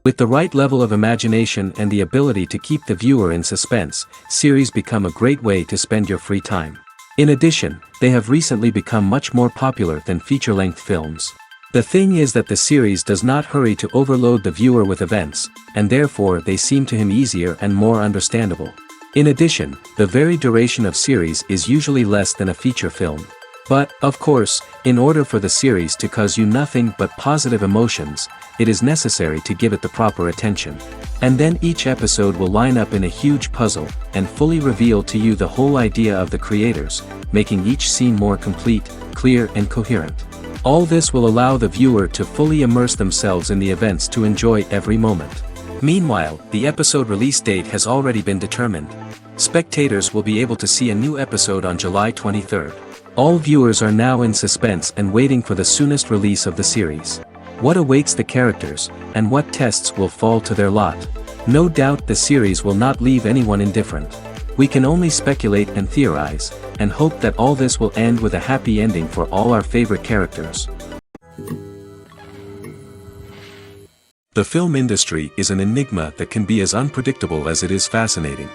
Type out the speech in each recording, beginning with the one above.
With the right level of imagination and the ability to keep the viewer in suspense, series become a great way to spend your free time. In addition, they have recently become much more popular than feature-length films. The thing is that the series does not hurry to overload the viewer with events, and therefore they seem to him easier and more understandable. In addition, the very duration of series is usually less than a feature film. But, of course, in order for the series to cause you nothing but positive emotions, it is necessary to give it the proper attention. And then each episode will line up in a huge puzzle, and fully reveal to you the whole idea of the creators, making each scene more complete, clear and coherent. All this will allow the viewer to fully immerse themselves in the events to enjoy every moment. Meanwhile, the episode release date has already been determined. Spectators will be able to see a new episode on July 23rd. All viewers are now in suspense and waiting for the soonest release of the series. What awaits the characters, and what tests will fall to their lot? No doubt the series will not leave anyone indifferent. We can only speculate and theorize, and hope that all this will end with a happy ending for all our favorite characters. The film industry is an enigma that can be as unpredictable as it is fascinating.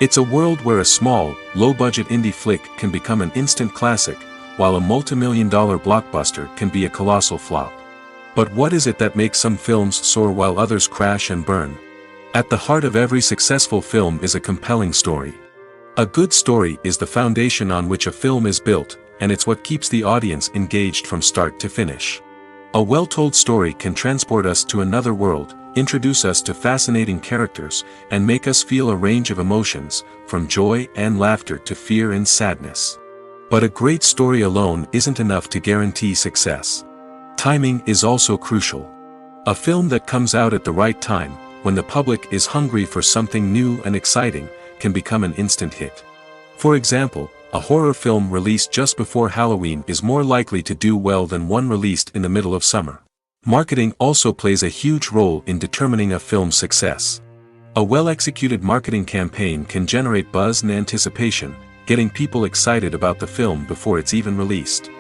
It's a world where a small, low-budget indie flick can become an instant classic, while a multi-million-dollar blockbuster can be a colossal flop. But what is it that makes some films soar while others crash and burn? At the heart of every successful film is a compelling story. A good story is the foundation on which a film is built, and it's what keeps the audience engaged from start to finish. A well-told story can transport us to another world, introduce us to fascinating characters, and make us feel a range of emotions, from joy and laughter to fear and sadness. But a great story alone isn't enough to guarantee success. Timing is also crucial. A film that comes out at the right time, when the public is hungry for something new and exciting, can become an instant hit. For example, a horror film released just before Halloween is more likely to do well than one released in the middle of summer. Marketing also plays a huge role in determining a film's success. A well-executed marketing campaign can generate buzz and anticipation, getting people excited about the film before it's even released.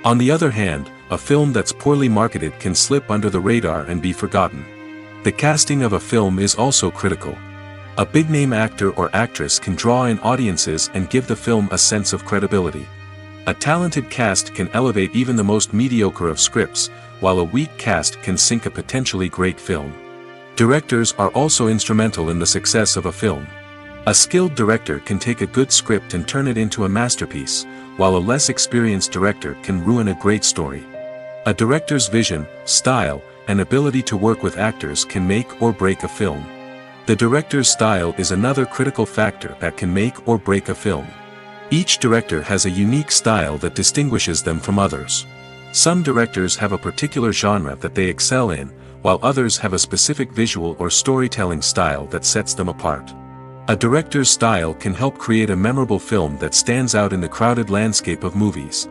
On the other hand, a film that's poorly marketed can slip under the radar and be forgotten. The casting of a film is also critical. A big-name actor or actress can draw in audiences and give the film a sense of credibility. A talented cast can elevate even the most mediocre of scripts, while a weak cast can sink a potentially great film. Directors are also instrumental in the success of a film. A skilled director can take a good script and turn it into a masterpiece, while a less experienced director can ruin a great story. A director's vision, style, and ability to work with actors can make or break a film. The director's style is another critical factor that can make or break a film. Each director has a unique style that distinguishes them from others. Some directors have a particular genre that they excel in, while others have a specific visual or storytelling style that sets them apart. A director's style can help create a memorable film that stands out in the crowded landscape of movies.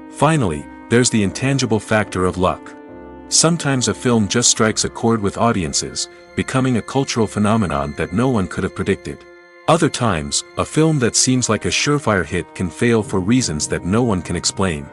Finally, there's the intangible factor of luck. Sometimes a film just strikes a chord with audiences, becoming a cultural phenomenon that no one could have predicted. Other times, a film that seems like a surefire hit can fail for reasons that no one can explain.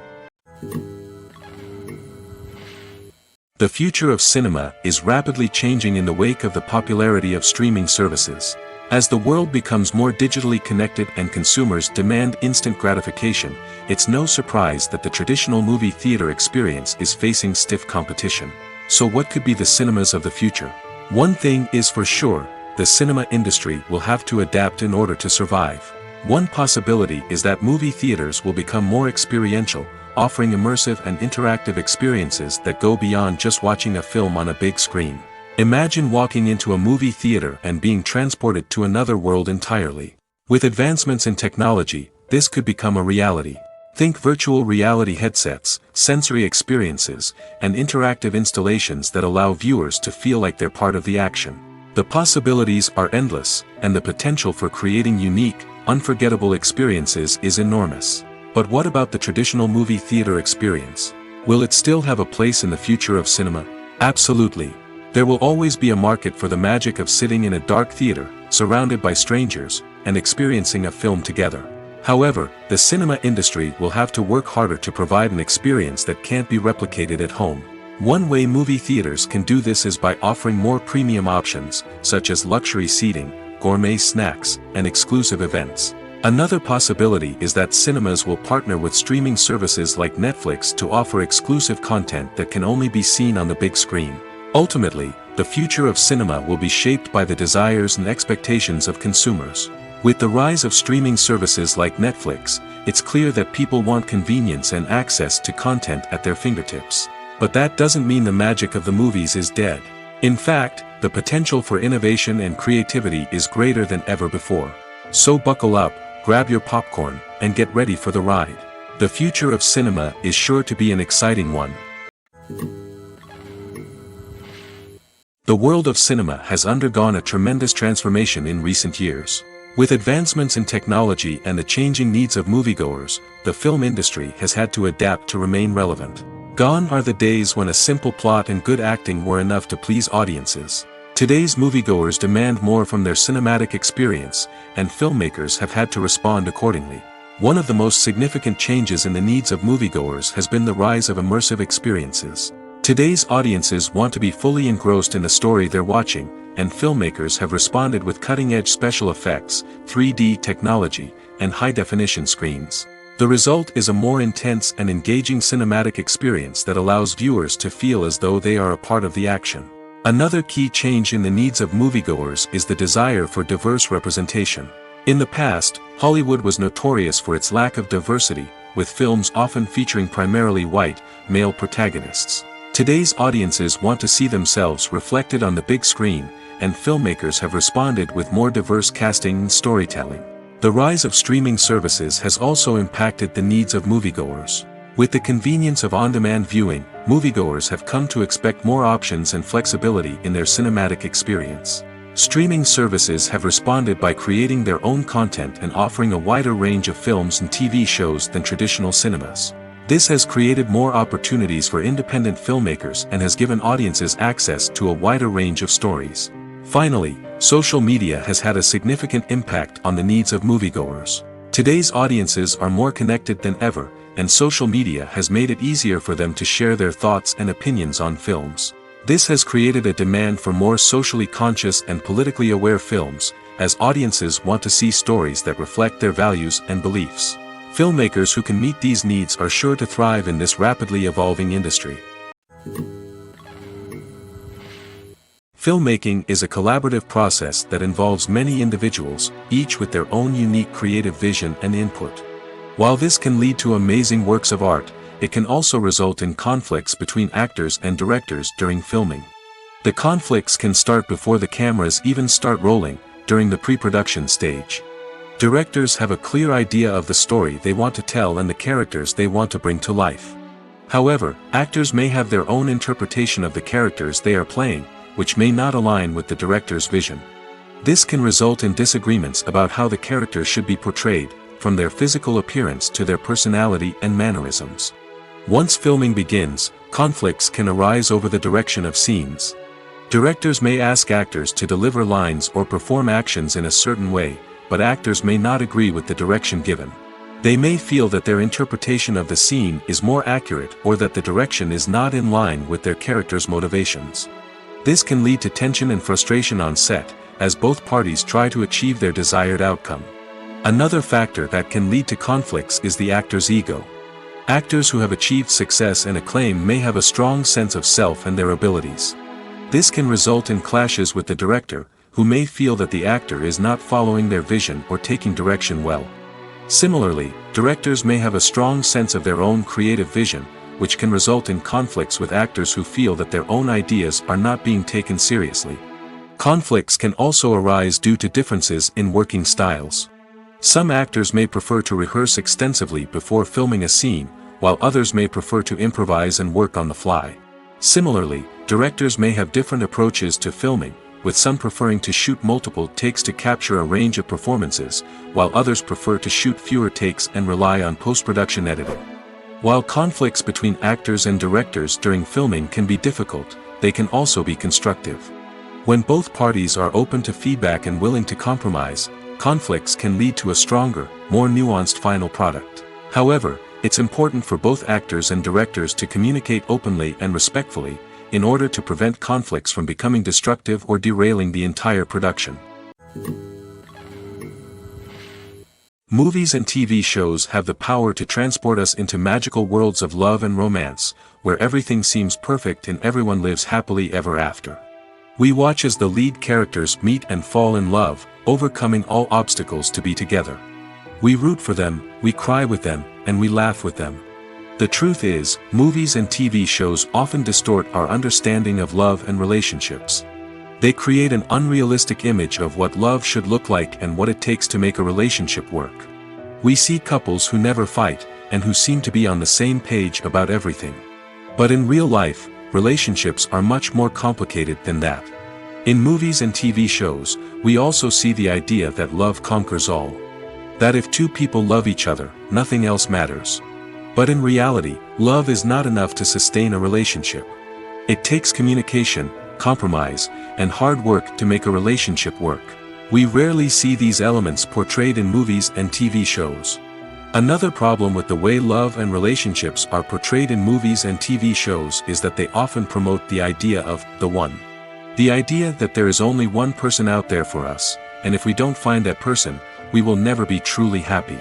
The future of cinema is rapidly changing in the wake of the popularity of streaming services. As the world becomes more digitally connected and consumers demand instant gratification, it's no surprise that the traditional movie theater experience is facing stiff competition. So what could be the cinemas of the future? One thing is for sure, the cinema industry will have to adapt in order to survive. One possibility is that movie theaters will become more experiential, offering immersive and interactive experiences that go beyond just watching a film on a big screen. Imagine walking into a movie theater and being transported to another world entirely. With advancements in technology, this could become a reality. Think virtual reality headsets, sensory experiences, and interactive installations that allow viewers to feel like they're part of the action. The possibilities are endless, and the potential for creating unique, unforgettable experiences is enormous. But what about the traditional movie theater experience? Will it still have a place in the future of cinema? Absolutely. There will always be a market for the magic of sitting in a dark theater, surrounded by strangers, and experiencing a film together. However, the cinema industry will have to work harder to provide an experience that can't be replicated at home. One way movie theaters can do this is by offering more premium options, such as luxury seating, gourmet snacks, and exclusive events. Another possibility is that cinemas will partner with streaming services like Netflix to offer exclusive content that can only be seen on the big screen. Ultimately, the future of cinema will be shaped by the desires and expectations of consumers. With the rise of streaming services like Netflix, it's clear that people want convenience and access to content at their fingertips. But that doesn't mean the magic of the movies is dead. In fact, the potential for innovation and creativity is greater than ever before. So buckle up, grab your popcorn, and get ready for the ride. The future of cinema is sure to be an exciting one. The world of cinema has undergone a tremendous transformation in recent years. With advancements in technology and the changing needs of moviegoers, the film industry has had to adapt to remain relevant. Gone are the days when a simple plot and good acting were enough to please audiences. Today's moviegoers demand more from their cinematic experience, and filmmakers have had to respond accordingly. One of the most significant changes in the needs of moviegoers has been the rise of immersive experiences. Today's audiences want to be fully engrossed in the story they're watching, and filmmakers have responded with cutting-edge special effects, 3D technology, and high-definition screens. The result is a more intense and engaging cinematic experience that allows viewers to feel as though they are a part of the action. Another key change in the needs of moviegoers is the desire for diverse representation. In the past, Hollywood was notorious for its lack of diversity, with films often featuring primarily white, male protagonists. Today's audiences want to see themselves reflected on the big screen, and filmmakers have responded with more diverse casting and storytelling. The rise of streaming services has also impacted the needs of moviegoers. With the convenience of on-demand viewing, moviegoers have come to expect more options and flexibility in their cinematic experience. Streaming services have responded by creating their own content and offering a wider range of films and TV shows than traditional cinemas. This has created more opportunities for independent filmmakers and has given audiences access to a wider range of stories. Finally, social media has had a significant impact on the needs of moviegoers. Today's audiences are more connected than ever, and social media has made it easier for them to share their thoughts and opinions on films. This has created a demand for more socially conscious and politically aware films, as audiences want to see stories that reflect their values and beliefs. Filmmakers who can meet these needs are sure to thrive in this rapidly evolving industry. Filmmaking is a collaborative process that involves many individuals, each with their own unique creative vision and input. While this can lead to amazing works of art, it can also result in conflicts between actors and directors during filming. The conflicts can start before the cameras even start rolling, during the pre-production stage. Directors have a clear idea of the story they want to tell and the characters they want to bring to life. However, actors may have their own interpretation of the characters they are playing, which may not align with the director's vision. This can result in disagreements about how the characters should be portrayed, from their physical appearance to their personality and mannerisms. Once filming begins, conflicts can arise over the direction of scenes. Directors may ask actors to deliver lines or perform actions in a certain way, but actors may not agree with the direction given. They may feel that their interpretation of the scene is more accurate or that the direction is not in line with their character's motivations. This can lead to tension and frustration on set, as both parties try to achieve their desired outcome. Another factor that can lead to conflicts is the actor's ego. Actors who have achieved success and acclaim may have a strong sense of self and their abilities. This can result in clashes with the director, who may feel that the actor is not following their vision or taking direction well. Similarly, directors may have a strong sense of their own creative vision, which can result in conflicts with actors who feel that their own ideas are not being taken seriously. Conflicts can also arise due to differences in working styles. Some actors may prefer to rehearse extensively before filming a scene, while others may prefer to improvise and work on the fly. Similarly, directors may have different approaches to filming, with some preferring to shoot multiple takes to capture a range of performances, while others prefer to shoot fewer takes and rely on post-production editing. While conflicts between actors and directors during filming can be difficult, they can also be constructive. When both parties are open to feedback and willing to compromise, conflicts can lead to a stronger, more nuanced final product. However, It's important for both actors and directors to communicate openly and respectfully, in order to prevent conflicts from becoming destructive or derailing the entire production. Movies and TV shows have the power to transport us into magical worlds of love and romance, where everything seems perfect and everyone lives happily ever after. We watch as the lead characters meet and fall in love, overcoming all obstacles to be together. We root for them, we cry with them, and we laugh with them. The truth is, movies and TV shows often distort our understanding of love and relationships. They create an unrealistic image of what love should look like and what it takes to make a relationship work. We see couples who never fight, and who seem to be on the same page about everything. But in real life, relationships are much more complicated than that. In movies and TV shows, we also see the idea that love conquers all. That if two people love each other, nothing else matters. But in reality, love is not enough to sustain a relationship. It takes communication, compromise, and hard work to make a relationship work. We rarely see these elements portrayed in movies and TV shows. Another problem with the way love and relationships are portrayed in movies and TV shows is that they often promote the idea of the one. The idea that there is only one person out there for us, and if we don't find that person, we will never be truly happy.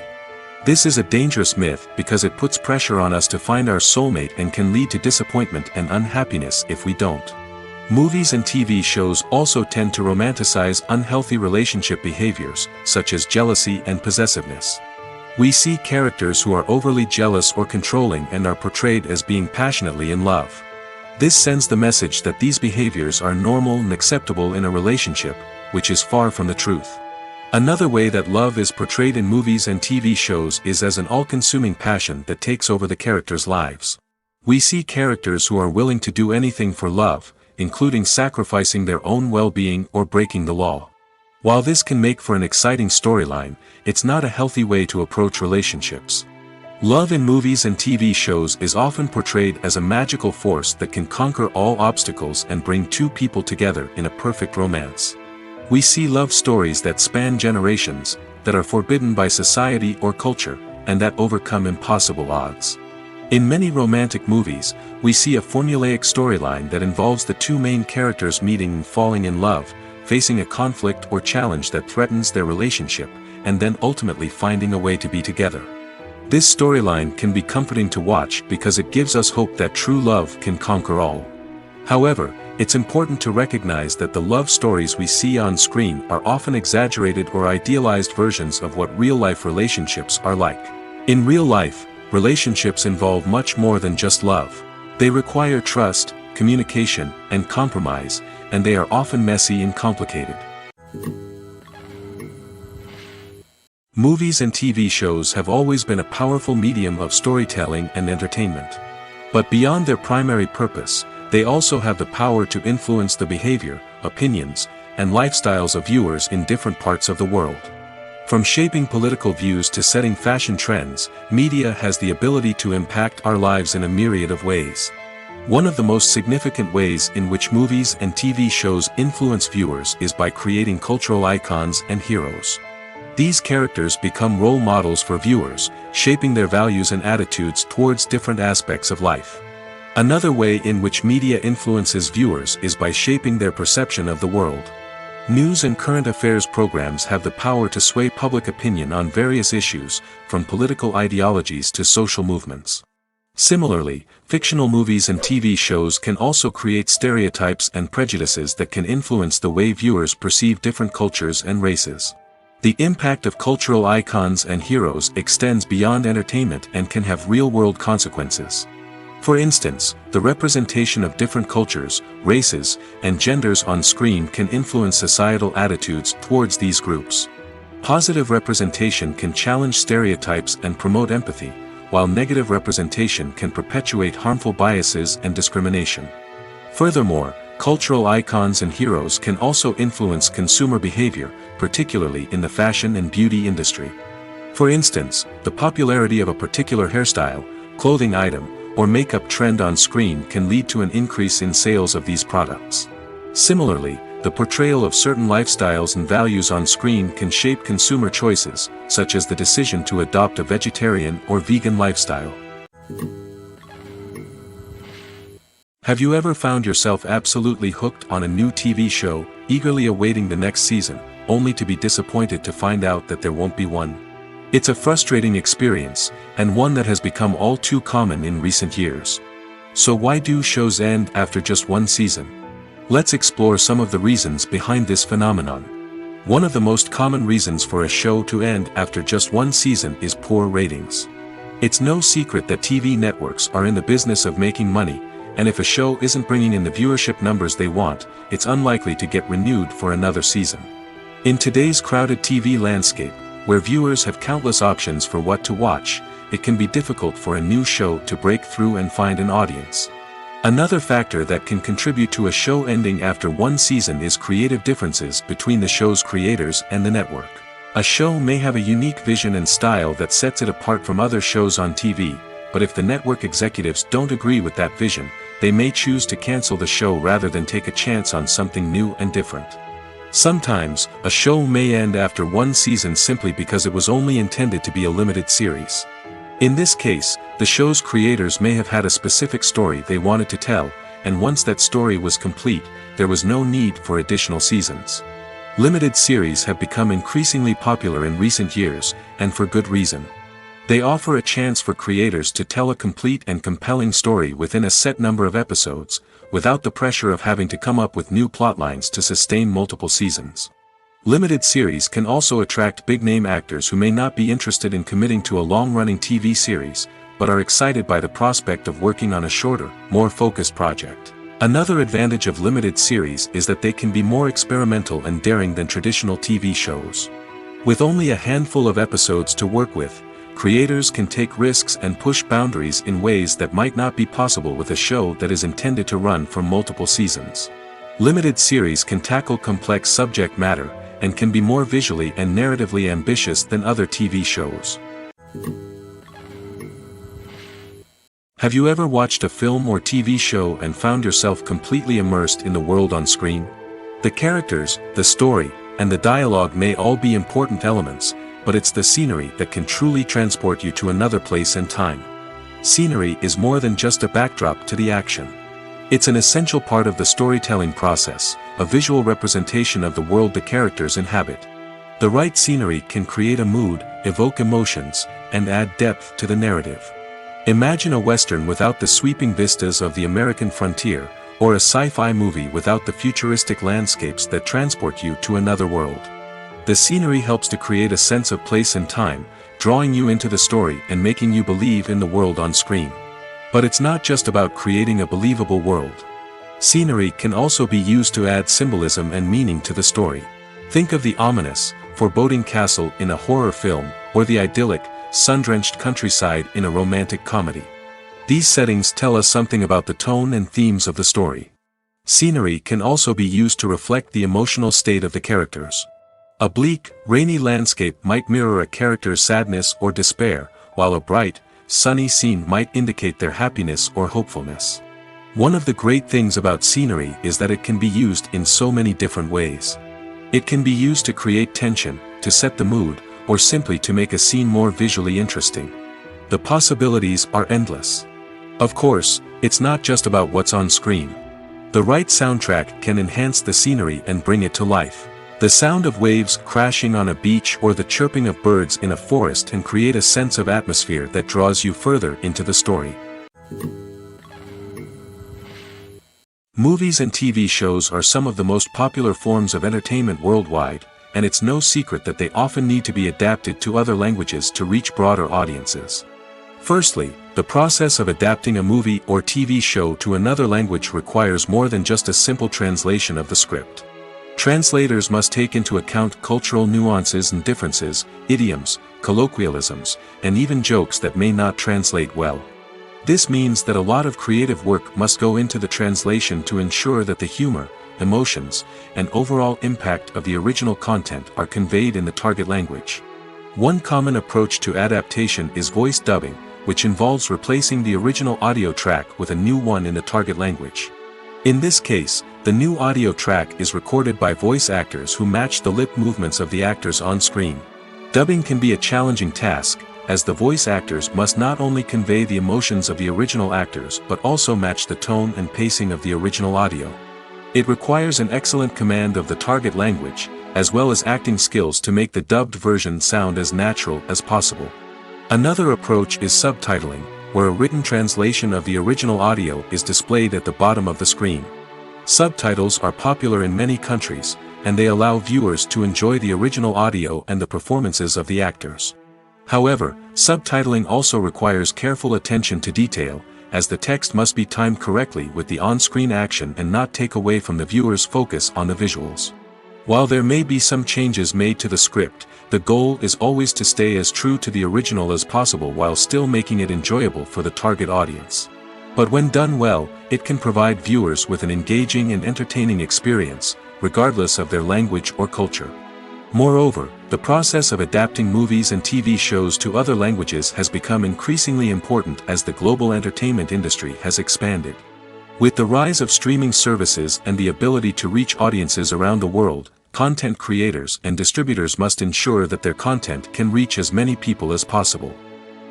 This is a dangerous myth because it puts pressure on us to find our soulmate and can lead to disappointment and unhappiness if we don't. Movies and TV shows also tend to romanticize unhealthy relationship behaviors, such as jealousy and possessiveness. We see characters who are overly jealous or controlling and are portrayed as being passionately in love. This sends the message that these behaviors are normal and acceptable in a relationship, which is far from the truth. Another way that love is portrayed in movies and TV shows is as an all-consuming passion that takes over the characters' lives. We see characters who are willing to do anything for love, including sacrificing their own well-being or breaking the law. While this can make for an exciting storyline, it's not a healthy way to approach relationships. Love in movies and TV shows is often portrayed as a magical force that can conquer all obstacles and bring two people together in a perfect romance. We see love stories that span generations, that are forbidden by society or culture, and that overcome impossible odds. In many romantic movies, we see a formulaic storyline that involves the two main characters meeting and falling in love, facing a conflict or challenge that threatens their relationship, and then ultimately finding a way to be together. This storyline can be comforting to watch because it gives us hope that true love can conquer all. However, it's important to recognize that the love stories we see on screen are often exaggerated or idealized versions of what real-life relationships are like. In real life, relationships involve much more than just love. They require trust, communication, and compromise, and they are often messy and complicated. Movies and TV shows have always been a powerful medium of storytelling and entertainment. But beyond their primary purpose, they also have the power to influence the behavior, opinions, and lifestyles of viewers in different parts of the world. From shaping political views to setting fashion trends, media has the ability to impact our lives in a myriad of ways. One of the most significant ways in which movies and TV shows influence viewers is by creating cultural icons and heroes. These characters become role models for viewers, shaping their values and attitudes towards different aspects of life. Another way in which media influences viewers is by shaping their perception of the world. News and current affairs programs have the power to sway public opinion on various issues, from political ideologies to social movements. Similarly, fictional movies and TV shows can also create stereotypes and prejudices that can influence the way viewers perceive different cultures and races. The impact of cultural icons and heroes extends beyond entertainment and can have real-world consequences. For instance, the representation of different cultures, races, and genders on screen can influence societal attitudes towards these groups. Positive representation can challenge stereotypes and promote empathy, while negative representation can perpetuate harmful biases and discrimination. Furthermore, cultural icons and heroes can also influence consumer behavior, particularly in the fashion and beauty industry. For instance, the popularity of a particular hairstyle, clothing item, or makeup trend on screen can lead to an increase in sales of these products. Similarly, the the portrayal of certain lifestyles and values on screen can shape consumer choices, such as the decision to adopt a vegetarian or vegan lifestyle. Have you ever found yourself absolutely hooked on a new TV show, eagerly awaiting the next season, only to be disappointed to find out that there won't be one? It's a frustrating experience, and one that has become all too common in recent years. So why do shows end after just one season? Let's explore some of the reasons behind this phenomenon. One of the most common reasons for a show to end after just one season is poor ratings. It's no secret that TV networks are in the business of making money, and if a show isn't bringing in the viewership numbers they want, it's unlikely to get renewed for another season. In today's crowded TV landscape, where viewers have countless options for what to watch, it can be difficult for a new show to break through and find an audience. Another factor that can contribute to a show ending after one season is creative differences between the show's creators and the network. A show may have a unique vision and style that sets it apart from other shows on TV, but if the network executives don't agree with that vision, they may choose to cancel the show rather than take a chance on something new and different. Sometimes, a show may end after one season simply because it was only intended to be a limited series. In this case, the show's creators may have had a specific story they wanted to tell, and once that story was complete, there was no need for additional seasons. Limited series have become increasingly popular in recent years, and for good reason. They offer a chance for creators to tell a complete and compelling story within a set number of episodes, without the pressure of having to come up with new plotlines to sustain multiple seasons. Limited series can also attract big-name actors who may not be interested in committing to a long-running TV series, but are excited by the prospect of working on a shorter, more focused project. Another advantage of limited series is that they can be more experimental and daring than traditional TV shows. With only a handful of episodes to work with, creators can take risks and push boundaries in ways that might not be possible with a show that is intended to run for multiple seasons. Limited series can tackle complex subject matter, and can be more visually and narratively ambitious than other TV shows. Have you ever watched a film or TV show and found yourself completely immersed in the world on screen? The characters, the story, and the dialogue may all be important elements, but it's the scenery that can truly transport you to another place and time. Scenery is more than just a backdrop to the action. It's an essential part of the storytelling process, a visual representation of the world the characters inhabit. The right scenery can create a mood, evoke emotions, and add depth to the narrative. Imagine a Western without the sweeping vistas of the American frontier, or a sci-fi movie without the futuristic landscapes that transport you to another world. The scenery helps to create a sense of place and time, drawing you into the story and making you believe in the world on screen. But it's not just about creating a believable world. Scenery can also be used to add symbolism and meaning to the story. Think of the ominous, foreboding castle in a horror film, or the idyllic, sun-drenched countryside in a romantic comedy. These settings tell us something about the tone and themes of the story. Scenery can also be used to reflect the emotional state of the characters. A bleak, rainy landscape might mirror a character's sadness or despair, while a bright, sunny scene might indicate their happiness or hopefulness. One of the great things about scenery is that it can be used in so many different ways. It can be used to create tension, to set the mood, or simply to make a scene more visually interesting. The possibilities are endless. Of course, it's not just about what's on screen. The right soundtrack can enhance the scenery and bring it to life. The sound of waves crashing on a beach or the chirping of birds in a forest can create a sense of atmosphere that draws you further into the story. Movies and TV shows are some of the most popular forms of entertainment worldwide, and it's no secret that they often need to be adapted to other languages to reach broader audiences. Firstly, the process of adapting a movie or TV show to another language requires more than just a simple translation of the script. Translators must take into account cultural nuances and differences, idioms, colloquialisms, and even jokes that may not translate well. This means that a lot of creative work must go into the translation to ensure that the humor, emotions, and overall impact of the original content are conveyed in the target language. One common approach to adaptation is voice dubbing, which involves replacing the original audio track with a new one in the target language. In this case, The new audio track is recorded by voice actors who match the lip movements of the actors on screen. Dubbing can be a challenging task, as the voice actors must not only convey the emotions of the original actors but also match the tone and pacing of the original audio. It requires an excellent command of the target language, as well as acting skills to make the dubbed version sound as natural as possible. Another approach is subtitling, where a written translation of the original audio is displayed at the bottom of the screen. Subtitles are popular in many countries, and they allow viewers to enjoy the original audio and the performances of the actors. However, subtitling also requires careful attention to detail, as the text must be timed correctly with the on-screen action and not take away from the viewer's focus on the visuals. While there may be some changes made to the script, the goal is always to stay as true to the original as possible while still making it enjoyable for the target audience. But when done well, it can provide viewers with an engaging and entertaining experience, regardless of their language or culture. Moreover, the process of adapting movies and TV shows to other languages has become increasingly important as the global entertainment industry has expanded. With the rise of streaming services and the ability to reach audiences around the world, content creators and distributors must ensure that their content can reach as many people as possible.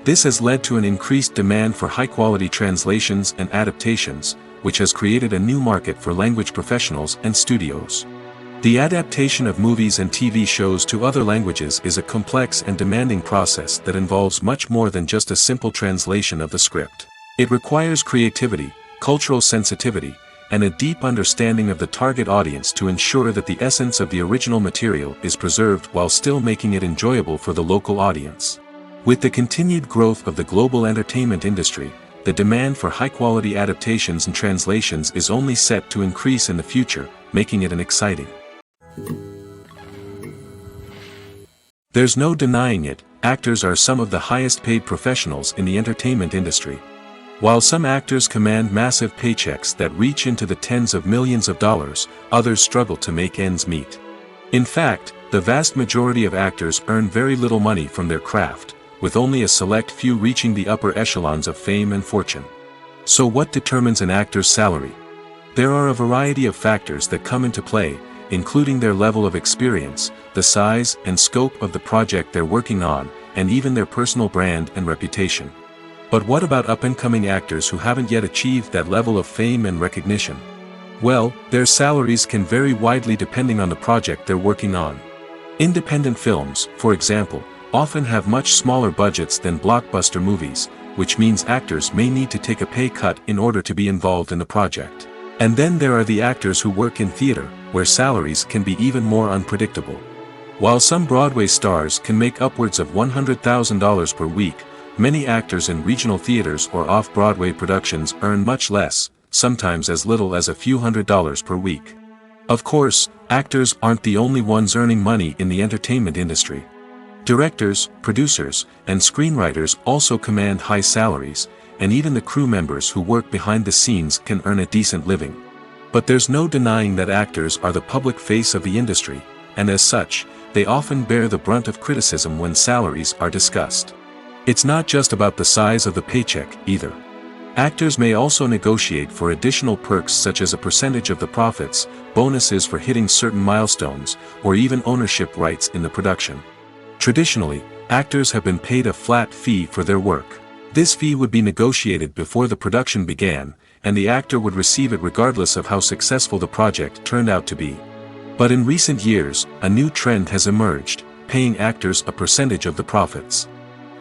This has led to an increased demand for high-quality translations and adaptations, which has created a new market for language professionals and studios. The adaptation of movies and TV shows to other languages is a complex and demanding process that involves much more than just a simple translation of the script. It requires creativity, cultural sensitivity, and a deep understanding of the target audience to ensure that the essence of the original material is preserved while still making it enjoyable for the local audience. With the continued growth of the global entertainment industry, the demand for high-quality adaptations and translations is only set to increase in the future, making it an exciting. There's no denying it, actors are some of the highest-paid professionals in the entertainment industry. While some actors command massive paychecks that reach into the tens of millions of dollars, others struggle to make ends meet. In fact, the vast majority of actors earn very little money from their craft, with only a select few reaching the upper echelons of fame and fortune. So what determines an actor's salary? There are a variety of factors that come into play, including their level of experience, the size and scope of the project they're working on, and even their personal brand and reputation. But what about up-and-coming actors who haven't yet achieved that level of fame and recognition? Well, their salaries can vary widely depending on the project they're working on. Independent films, for example, often have much smaller budgets than blockbuster movies, which means actors may need to take a pay cut in order to be involved in the project. And then there are the actors who work in theater, where salaries can be even more unpredictable. While some Broadway stars can make upwards of $100,000 per week, many actors in regional theaters or off-Broadway productions earn much less, sometimes as little as a few $100s per week. Of course, actors aren't the only ones earning money in the entertainment industry. Directors, producers, and screenwriters also command high salaries, and even the crew members who work behind the scenes can earn a decent living. But there's no denying that actors are the public face of the industry, and as such, they often bear the brunt of criticism when salaries are discussed. It's not just about the size of the paycheck, either. Actors may also negotiate for additional perks such as a percentage of the profits, bonuses for hitting certain milestones, or even ownership rights in the production. Traditionally, actors have been paid a flat fee for their work. This fee would be negotiated before the production began, and the actor would receive it regardless of how successful the project turned out to be. But in recent years, a new trend has emerged, paying actors a percentage of the profits.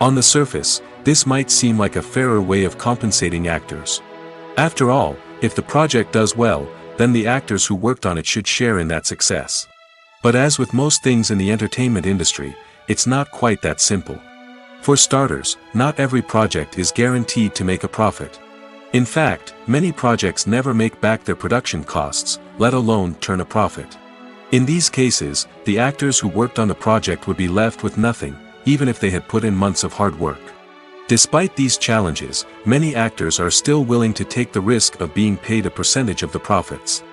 On the surface, this might seem like a fairer way of compensating actors. After all, if the project does well, then the actors who worked on it should share in that success. But as with most things in the entertainment industry, it's not quite that simple. For starters, not every project is guaranteed to make a profit. In fact, many projects never make back their production costs, let alone turn a profit. In these cases, the actors who worked on the project would be left with nothing, even if they had put in months of hard work. Despite these challenges, many actors are still willing to take the risk of being paid a percentage of the profits.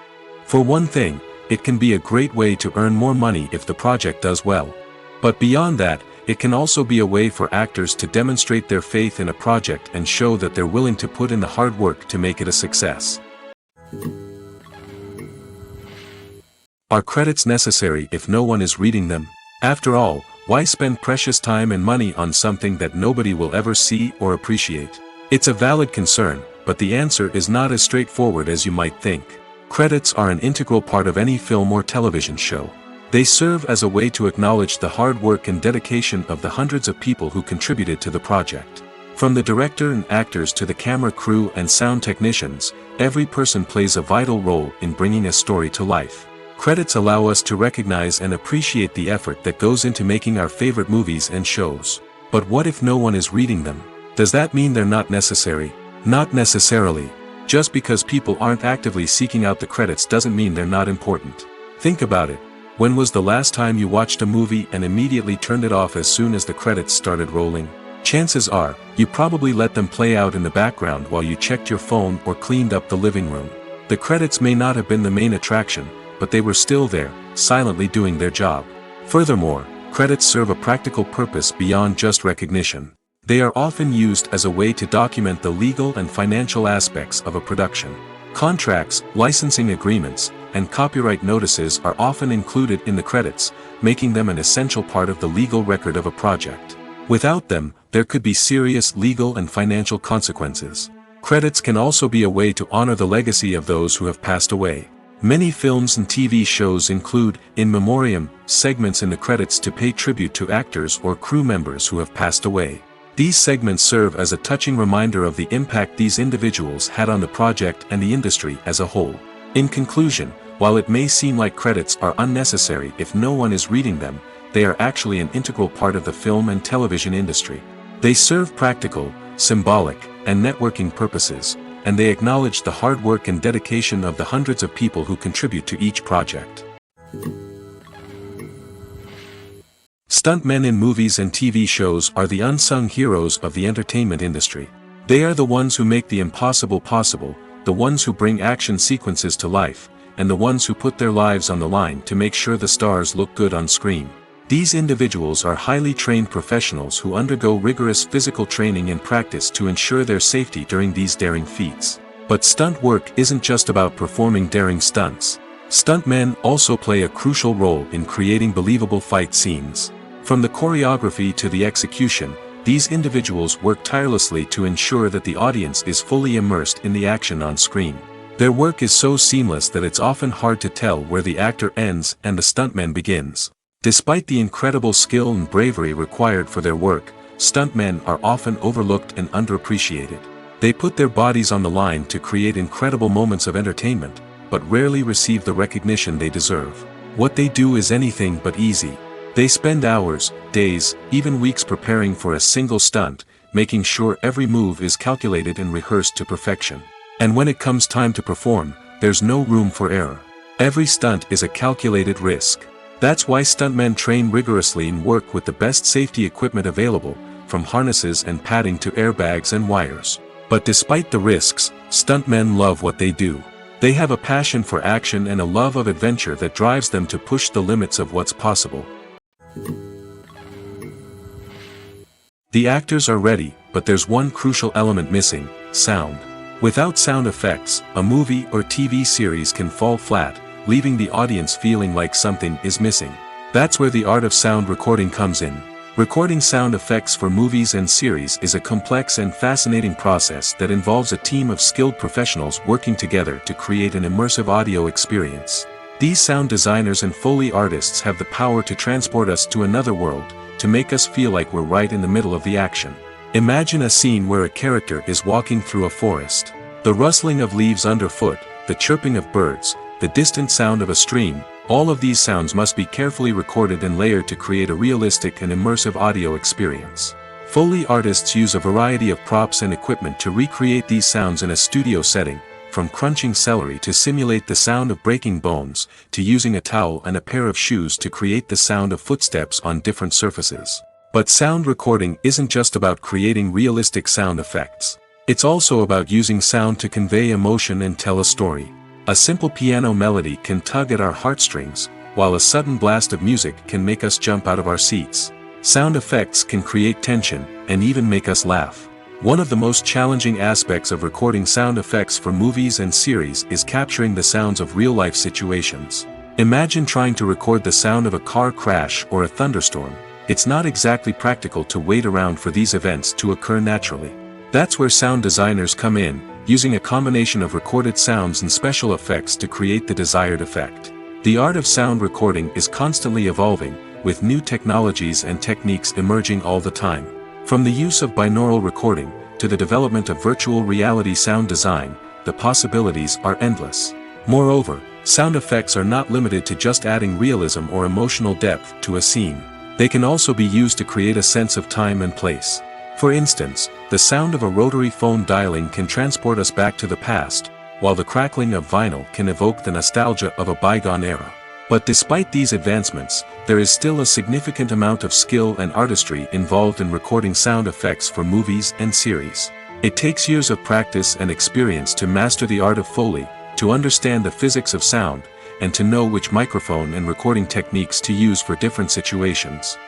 For one thing, it can be a great way to earn more money if the project does well. But beyond that, it can also be a way for actors to demonstrate their faith in a project and show that they're willing to put in the hard work to make it a success. Are credits necessary if no one is reading them? After all, why spend precious time and money on something that nobody will ever see or appreciate? It's a valid concern, but the answer is not as straightforward as you might think. Credits are an integral part of any film or television show. They serve as a way to acknowledge the hard work and dedication of the hundreds of people who contributed to the project. From the director and actors to the camera crew and sound technicians, every person plays a vital role in bringing a story to life. Credits allow us to recognize and appreciate the effort that goes into making our favorite movies and shows. But what if no one is reading them? Does that mean they're not necessary? Not necessarily. Just because people aren't actively seeking out the credits doesn't mean they're not important. Think about it. When was the last time you watched a movie and immediately turned it off as soon as the credits started rolling? Chances are, you probably let them play out in the background while you checked your phone or cleaned up the living room. The credits may not have been the main attraction, but they were still there, silently doing their job. Furthermore, credits serve a practical purpose beyond just recognition. They are often used as a way to document the legal and financial aspects of a production. Contracts, licensing agreements, and copyright notices are often included in the credits, making them an essential part of the legal record of a project. Without them, there could be serious legal and financial consequences. Credits can also be a way to honor the legacy of those who have passed away. Many films and TV shows include, in memoriam, segments in the credits to pay tribute to actors or crew members who have passed away. These segments serve as a touching reminder of the impact these individuals had on the project and the industry as a whole. In conclusion, while it may seem like credits are unnecessary if no one is reading them, they are actually an integral part of the film and television industry. They serve practical, symbolic, and networking purposes, and they acknowledge the hard work and dedication of the hundreds of people who contribute to each project. Stuntmen in movies and TV shows are the unsung heroes of the entertainment industry. They are the ones who make the impossible possible, the ones who bring action sequences to life, and the ones who put their lives on the line to make sure the stars look good on screen. These individuals are highly trained professionals who undergo rigorous physical training and practice to ensure their safety during these daring feats. But stunt work isn't just about performing daring stunts. Stuntmen also play a crucial role in creating believable fight scenes. From the choreography to the execution, these individuals work tirelessly to ensure that the audience is fully immersed in the action on screen. Their work is so seamless that it's often hard to tell where the actor ends and the stuntman begins. Despite the incredible skill and bravery required for their work, stuntmen are often overlooked and underappreciated. They put their bodies on the line to create incredible moments of entertainment, but rarely receive the recognition they deserve. What they do is anything but easy. They spend hours, days, even weeks preparing for a single stunt, making sure every move is calculated and rehearsed to perfection. And when it comes time to perform, there's no room for error. Every stunt is a calculated risk. That's why stuntmen train rigorously and work with the best safety equipment available, from harnesses and padding to airbags and wires. But despite the risks, stuntmen love what they do. They have a passion for action and a love of adventure that drives them to push the limits of what's possible. The actors are ready, but there's one crucial element missing: sound. Without sound effects, a movie or TV series can fall flat, leaving the audience feeling like something is missing. That's where the art of sound recording comes in. Recording sound effects for movies and series is a complex and fascinating process that involves a team of skilled professionals working together to create an immersive audio experience. These sound designers and Foley artists have the power to transport us to another world, to make us feel like we're right in the middle of the action. Imagine a scene where a character is walking through a forest. The rustling of leaves underfoot, the chirping of birds, the distant sound of a stream, all of these sounds must be carefully recorded and layered to create a realistic and immersive audio experience. Foley artists use a variety of props and equipment to recreate these sounds in a studio setting, from crunching celery to simulate the sound of breaking bones, to using a towel and a pair of shoes to create the sound of footsteps on different surfaces. But sound recording isn't just about creating realistic sound effects. It's also about using sound to convey emotion and tell a story. A simple piano melody can tug at our heartstrings, while a sudden blast of music can make us jump out of our seats. Sound effects can create tension, and even make us laugh. One of the most challenging aspects of recording sound effects for movies and series is capturing the sounds of real-life situations. Imagine trying to record the sound of a car crash or a thunderstorm. It's not exactly practical to wait around for these events to occur naturally. That's where sound designers come in, using a combination of recorded sounds and special effects to create the desired effect. The art of sound recording is constantly evolving, with new technologies and techniques emerging all the time. From the use of binaural recording, to the development of virtual reality sound design, the possibilities are endless. Moreover, sound effects are not limited to just adding realism or emotional depth to a scene. They can also be used to create a sense of time and place. For instance, the sound of a rotary phone dialing can transport us back to the past, while the crackling of vinyl can evoke the nostalgia of a bygone era. But despite these advancements, there is still a significant amount of skill and artistry involved in recording sound effects for movies and series. It takes years of practice and experience to master the art of Foley, to understand the physics of sound, and to know which microphone and recording techniques to use for different situations.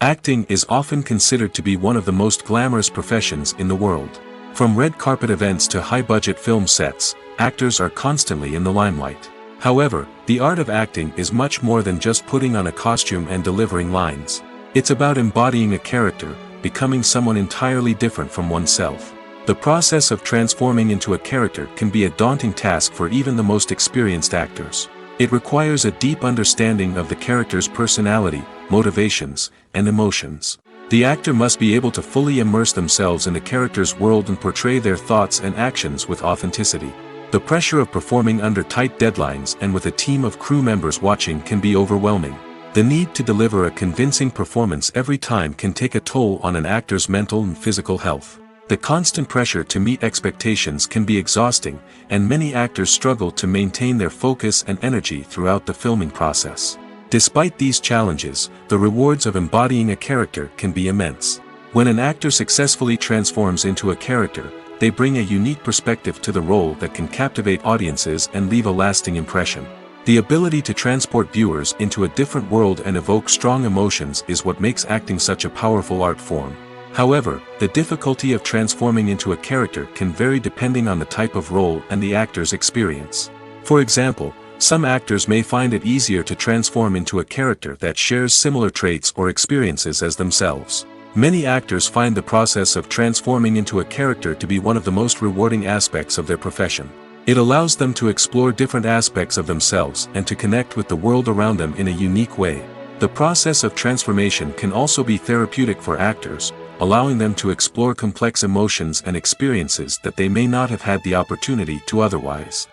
Acting is often considered to be one of the most glamorous professions in the world. From red carpet events to high-budget film sets, actors are constantly in the limelight. However, the art of acting is much more than just putting on a costume and delivering lines. It's about embodying a character, becoming someone entirely different from oneself. The process of transforming into a character can be a daunting task for even the most experienced actors. It requires a deep understanding of the character's personality, motivations, and emotions. The actor must be able to fully immerse themselves in the character's world and portray their thoughts and actions with authenticity. The pressure of performing under tight deadlines and with a team of crew members watching can be overwhelming. The need to deliver a convincing performance every time can take a toll on an actor's mental and physical health. The constant pressure to meet expectations can be exhausting, and many actors struggle to maintain their focus and energy throughout the filming process. Despite these challenges, the rewards of embodying a character can be immense. When an actor successfully transforms into a character, they bring a unique perspective to the role that can captivate audiences and leave a lasting impression. The ability to transport viewers into a different world and evoke strong emotions is what makes acting such a powerful art form. However, the difficulty of transforming into a character can vary depending on the type of role and the actor's experience. For example, some actors may find it easier to transform into a character that shares similar traits or experiences as themselves. Many actors find the process of transforming into a character to be one of the most rewarding aspects of their profession. It allows them to explore different aspects of themselves and to connect with the world around them in a unique way. The process of transformation can also be therapeutic for actors, allowing them to explore complex emotions and experiences that they may not have had the opportunity to otherwise.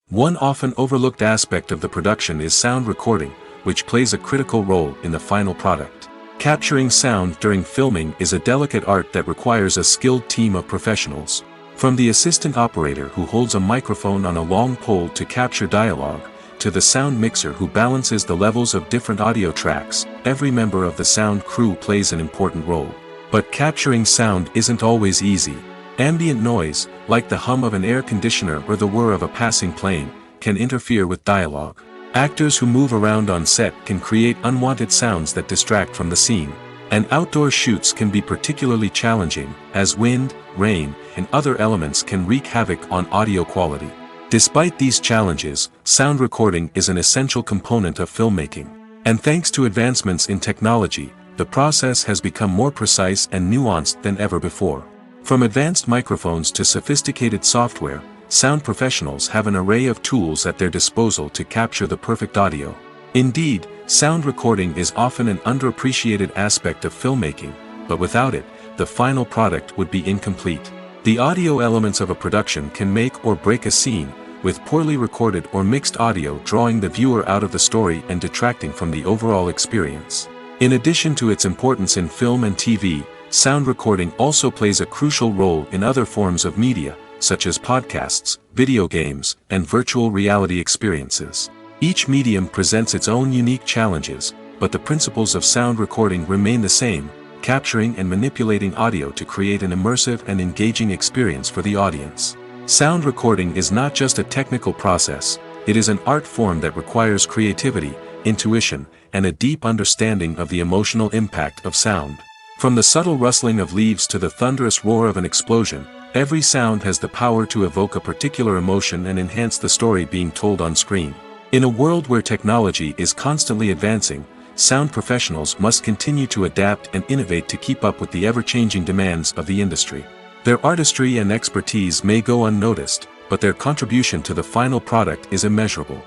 One often overlooked aspect of the production is sound recording, which plays a critical role in the final product. Capturing sound during filming is a delicate art that requires a skilled team of professionals. From the assistant operator who holds a microphone on a long pole to capture dialogue, to the sound mixer who balances the levels of different audio tracks, every member of the sound crew plays an important role. But capturing sound isn't always easy. Ambient noise, like the hum of an air conditioner or the whir of a passing plane, can interfere with dialogue. Actors who move around on set can create unwanted sounds that distract from the scene. And outdoor shoots can be particularly challenging, as wind, rain, and other elements can wreak havoc on audio quality. Despite these challenges, sound recording is an essential component of filmmaking. And thanks to advancements in technology, the process has become more precise and nuanced than ever before. From advanced microphones to sophisticated software, sound professionals have an array of tools at their disposal to capture the perfect audio. Indeed, sound recording is often an underappreciated aspect of filmmaking, but without it, the final product would be incomplete. The audio elements of a production can make or break a scene, with poorly recorded or mixed audio drawing the viewer out of the story and detracting from the overall experience. In addition to its importance in film and TV, sound recording also plays a crucial role in other forms of media, such as podcasts, video games, and virtual reality experiences. Each medium presents its own unique challenges, but the principles of sound recording remain the same: capturing and manipulating audio to create an immersive and engaging experience for the audience. Sound recording is not just a technical process, it is an art form that requires creativity, intuition, and a deep understanding of the emotional impact of sound. From the subtle rustling of leaves to the thunderous roar of an explosion, Every sound has the power to evoke a particular emotion and enhance the story being told on screen. In a world where technology is constantly advancing, sound professionals must continue to adapt and innovate to keep up with the ever-changing demands of the industry. Their artistry and expertise may go unnoticed, but their contribution to the final product is immeasurable.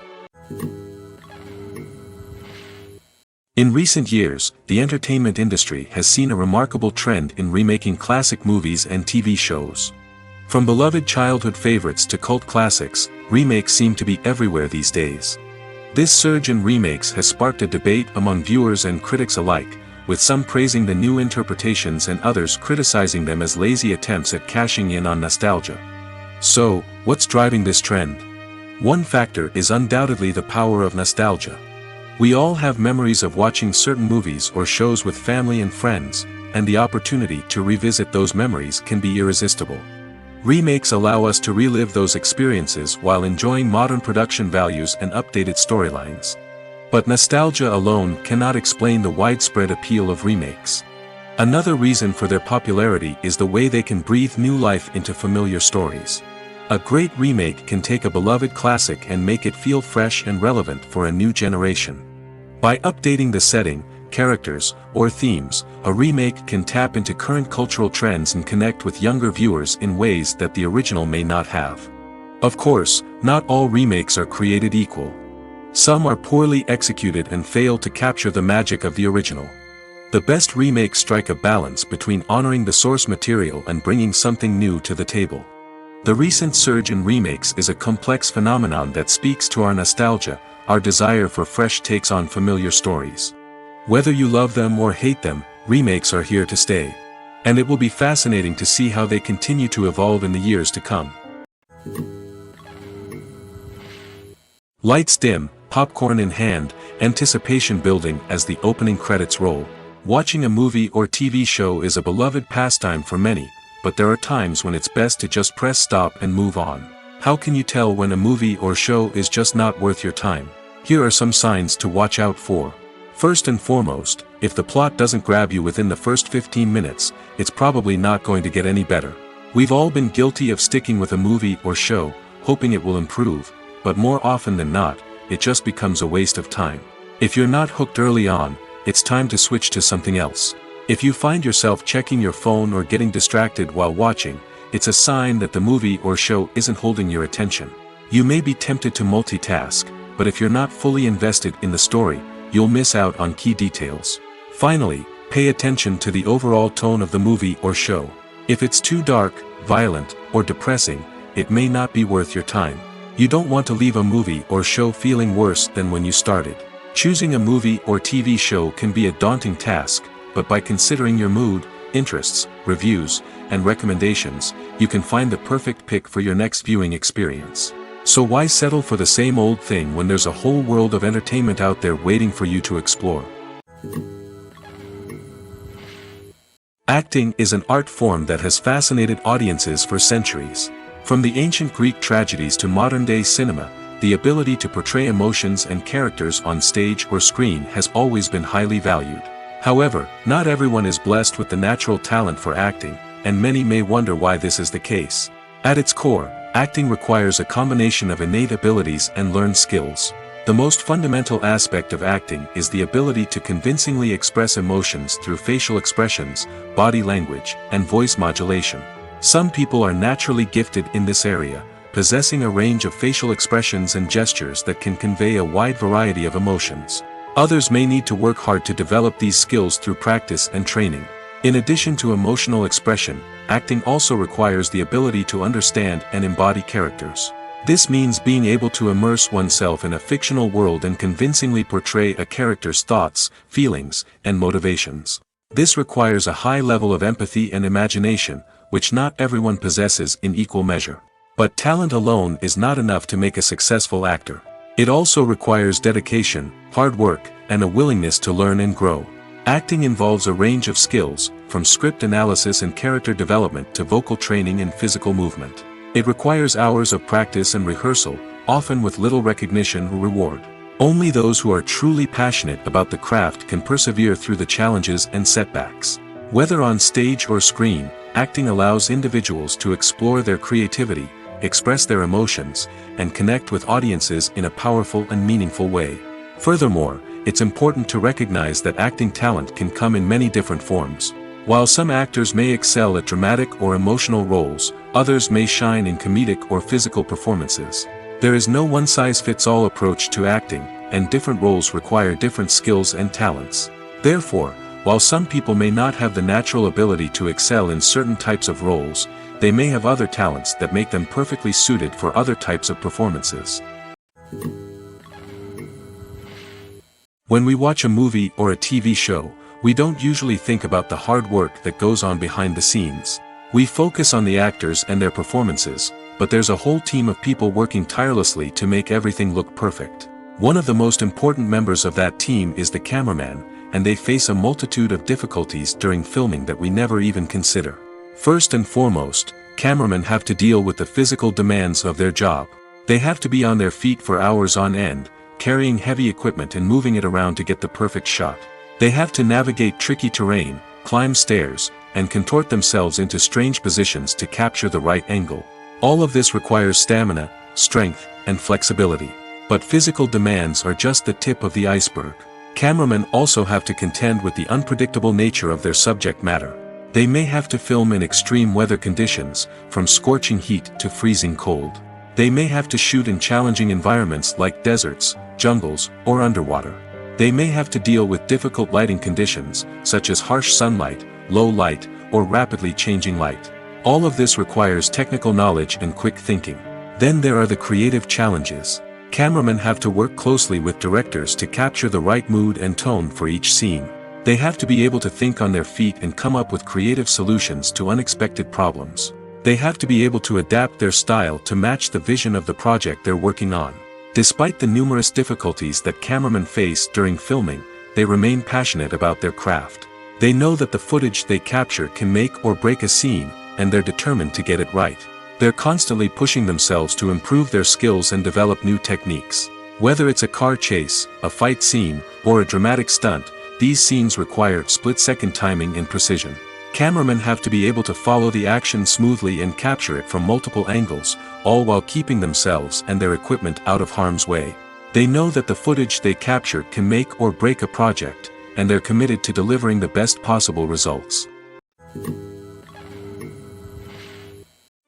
In recent years, the entertainment industry has seen a remarkable trend in remaking classic movies and TV shows. From beloved childhood favorites to cult classics, remakes seem to be everywhere these days. This surge in remakes has sparked a debate among viewers and critics alike, with some praising the new interpretations and others criticizing them as lazy attempts at cashing in on nostalgia. So, what's driving this trend? One factor is undoubtedly the power of nostalgia. We all have memories of watching certain movies or shows with family and friends, and the opportunity to revisit those memories can be irresistible. Remakes allow us to relive those experiences while enjoying modern production values and updated storylines. But nostalgia alone cannot explain the widespread appeal of remakes. Another reason for their popularity is the way they can breathe new life into familiar stories. A great remake can take a beloved classic and make it feel fresh and relevant for a new generation. By updating the setting, characters, or themes, a remake can tap into current cultural trends and connect with younger viewers in ways that the original may not have. Of course, not all remakes are created equal. Some are poorly executed and fail to capture the magic of the original. The best remakes strike a balance between honoring the source material and bringing something new to the table. The recent surge in remakes is a complex phenomenon that speaks to our nostalgia, our desire for fresh takes on familiar stories. Whether you love them or hate them, remakes are here to stay. And it will be fascinating to see how they continue to evolve in the years to come. Lights dim, popcorn in hand, anticipation building as the opening credits roll. Watching a movie or TV show is a beloved pastime for many, but there are times when it's best to just press stop and move on. How can you tell when a movie or show is just not worth your time? Here are some signs to watch out for. First and foremost, if the plot doesn't grab you within the first 15 minutes, it's probably not going to get any better. We've all been guilty of sticking with a movie or show, hoping it will improve, but more often than not, it just becomes a waste of time. If you're not hooked early on, it's time to switch to something else. If you find yourself checking your phone or getting distracted while watching, it's a sign that the movie or show isn't holding your attention. You may be tempted to multitask, but if you're not fully invested in the story, you'll miss out on key details. Finally, pay attention to the overall tone of the movie or show. If it's too dark, violent, or depressing, it may not be worth your time. You don't want to leave a movie or show feeling worse than when you started. Choosing a movie or TV show can be a daunting task, but by considering your mood, interests, reviews, and recommendations, you can find the perfect pick for your next viewing experience. So why settle for the same old thing when there's a whole world of entertainment out there waiting for you to explore? Acting is an art form that has fascinated audiences for centuries. From the ancient Greek tragedies to modern-day cinema, the ability to portray emotions and characters on stage or screen has always been highly valued. However, not everyone is blessed with the natural talent for acting, and many may wonder why this is the case. At its core, acting requires a combination of innate abilities and learned skills. The most fundamental aspect of acting is the ability to convincingly express emotions through facial expressions, body language, and voice modulation. Some people are naturally gifted in this area, possessing a range of facial expressions and gestures that can convey a wide variety of emotions. Others may need to work hard to develop these skills through practice and training. In addition to emotional expression, acting also requires the ability to understand and embody characters. This means being able to immerse oneself in a fictional world and convincingly portray a character's thoughts, feelings, and motivations. This requires a high level of empathy and imagination, which not everyone possesses in equal measure. But talent alone is not enough to make a successful actor. It also requires dedication, hard work, and a willingness to learn and grow. Acting involves a range of skills, from script analysis and character development to vocal training and physical movement. It requires hours of practice and rehearsal, often with little recognition or reward. Only those who are truly passionate about the craft can persevere through the challenges and setbacks. Whether on stage or screen, acting allows individuals to explore their creativity, express their emotions, and connect with audiences in a powerful and meaningful way. Furthermore, it's important to recognize that acting talent can come in many different forms. While some actors may excel at dramatic or emotional roles, others may shine in comedic or physical performances. There is no one-size-fits-all approach to acting, and different roles require different skills and talents. Therefore, while some people may not have the natural ability to excel in certain types of roles, they may have other talents that make them perfectly suited for other types of performances. When we watch a movie or a TV show, we don't usually think about the hard work that goes on behind the scenes. We focus on the actors and their performances, but there's a whole team of people working tirelessly to make everything look perfect. One of the most important members of that team is the cameraman, and they face a multitude of difficulties during filming that we never even consider. First and foremost, cameramen have to deal with the physical demands of their job. They have to be on their feet for hours on end, carrying heavy equipment and moving it around to get the perfect shot. They have to navigate tricky terrain, climb stairs, and contort themselves into strange positions to capture the right angle. All of this requires stamina, strength, and flexibility. But physical demands are just the tip of the iceberg. Cameramen also have to contend with the unpredictable nature of their subject matter. They may have to film in extreme weather conditions, from scorching heat to freezing cold. They may have to shoot in challenging environments like deserts, jungles, or underwater. They may have to deal with difficult lighting conditions, such as harsh sunlight, low light, or rapidly changing light. All of this requires technical knowledge and quick thinking. Then there are the creative challenges. Cameramen have to work closely with directors to capture the right mood and tone for each scene. They have to be able to think on their feet and come up with creative solutions to unexpected problems. They have to be able to adapt their style to match the vision of the project they're working on. Despite the numerous difficulties that cameramen face during filming, they remain passionate about their craft. They know that the footage they capture can make or break a scene, and they're determined to get it right. They're constantly pushing themselves to improve their skills and develop new techniques. Whether it's a car chase, a fight scene, or a dramatic stunt, these scenes require split-second timing and precision. Cameramen have to be able to follow the action smoothly and capture it from multiple angles, all while keeping themselves and their equipment out of harm's way. They know that the footage they capture can make or break a project, and they're committed to delivering the best possible results.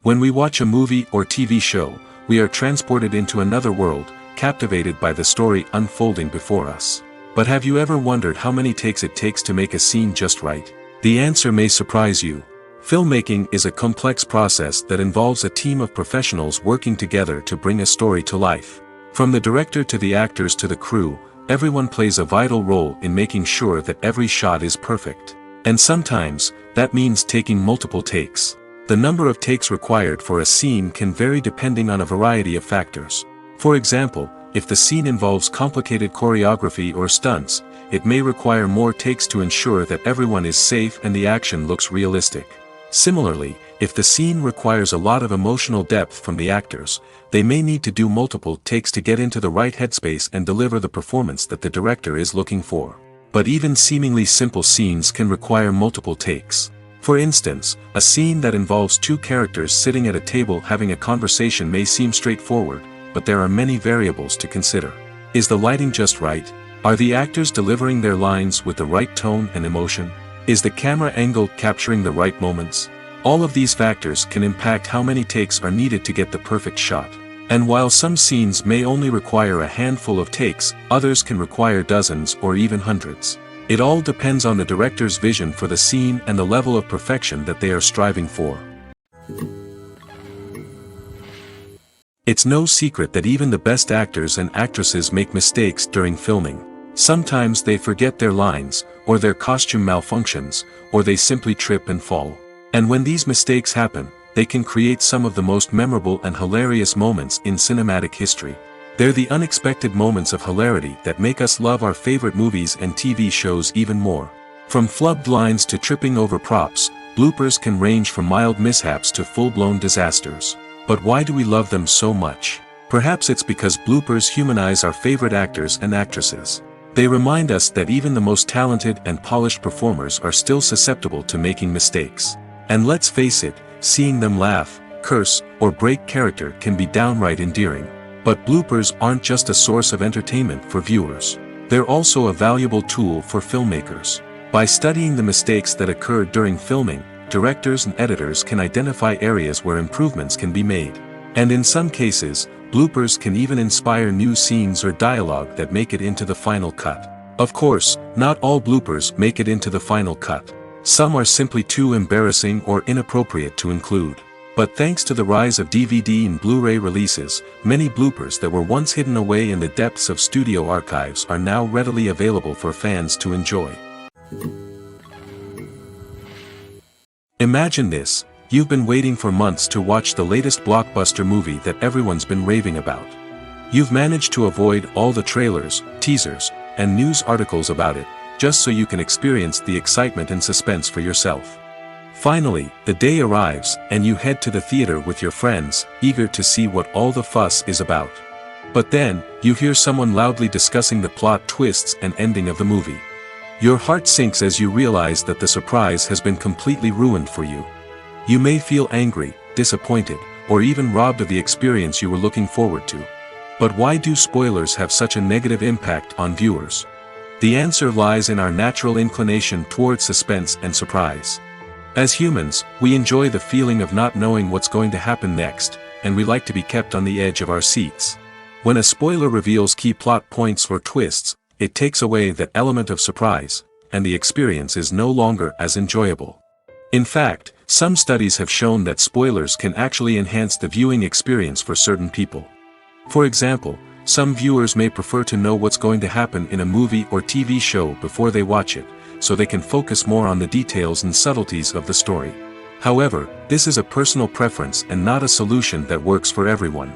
When we watch a movie or TV show, we are transported into another world, captivated by the story unfolding before us. But have you ever wondered how many takes it takes to make a scene just right? The answer may surprise you. Filmmaking is a complex process that involves a team of professionals working together to bring a story to life. From the director to the actors to the crew, everyone plays a vital role in making sure that every shot is perfect. And sometimes, that means taking multiple takes. The number of takes required for a scene can vary depending on a variety of factors. For example, if the scene involves complicated choreography or stunts, it may require more takes to ensure that everyone is safe and the action looks realistic. Similarly, if the scene requires a lot of emotional depth from the actors, they may need to do multiple takes to get into the right headspace and deliver the performance that the director is looking for. But even seemingly simple scenes can require multiple takes. For instance, a scene that involves two characters sitting at a table having a conversation may seem straightforward, but there are many variables to consider. Is the lighting just right? Are the actors delivering their lines with the right tone and emotion? Is the camera angle capturing the right moments? All of these factors can impact how many takes are needed to get the perfect shot. And while some scenes may only require a handful of takes, others can require dozens or even hundreds. It all depends on the director's vision for the scene and the level of perfection that they are striving for. It's no secret that even the best actors and actresses make mistakes during filming. Sometimes they forget their lines, or their costume malfunctions, or they simply trip and fall. And when these mistakes happen, they can create some of the most memorable and hilarious moments in cinematic history. They're the unexpected moments of hilarity that make us love our favorite movies and TV shows even more. From flubbed lines to tripping over props, bloopers can range from mild mishaps to full-blown disasters. But why do we love them so much? Perhaps it's because bloopers humanize our favorite actors and actresses. They remind us that even the most talented and polished performers are still susceptible to making mistakes. And let's face it, seeing them laugh, curse, or break character can be downright endearing. But bloopers aren't just a source of entertainment for viewers. They're also a valuable tool for filmmakers. By studying the mistakes that occurred during filming, directors and editors can identify areas where improvements can be made. And in some cases, bloopers can even inspire new scenes or dialogue that make it into the final cut. Of course, not all bloopers make it into the final cut. Some are simply too embarrassing or inappropriate to include. But thanks to the rise of DVD and Blu-ray releases, many bloopers that were once hidden away in the depths of studio archives are now readily available for fans to enjoy. Imagine this: you've been waiting for months to watch the latest blockbuster movie that everyone's been raving about. You've managed to avoid all the trailers, teasers, and news articles about it, just so you can experience the excitement and suspense for yourself. Finally, the day arrives, and you head to the theater with your friends, eager to see what all the fuss is about. But then, you hear someone loudly discussing the plot twists and ending of the movie. Your heart sinks as you realize that the surprise has been completely ruined for you. You may feel angry, disappointed, or even robbed of the experience you were looking forward to. But why do spoilers have such a negative impact on viewers? The answer lies in our natural inclination toward suspense and surprise. As humans, we enjoy the feeling of not knowing what's going to happen next, and we like to be kept on the edge of our seats. When a spoiler reveals key plot points or twists, it takes away that element of surprise, and the experience is no longer as enjoyable. In fact, some studies have shown that spoilers can actually enhance the viewing experience for certain people. For example, some viewers may prefer to know what's going to happen in a movie or TV show before they watch it, so they can focus more on the details and subtleties of the story. However, this is a personal preference and not a solution that works for everyone.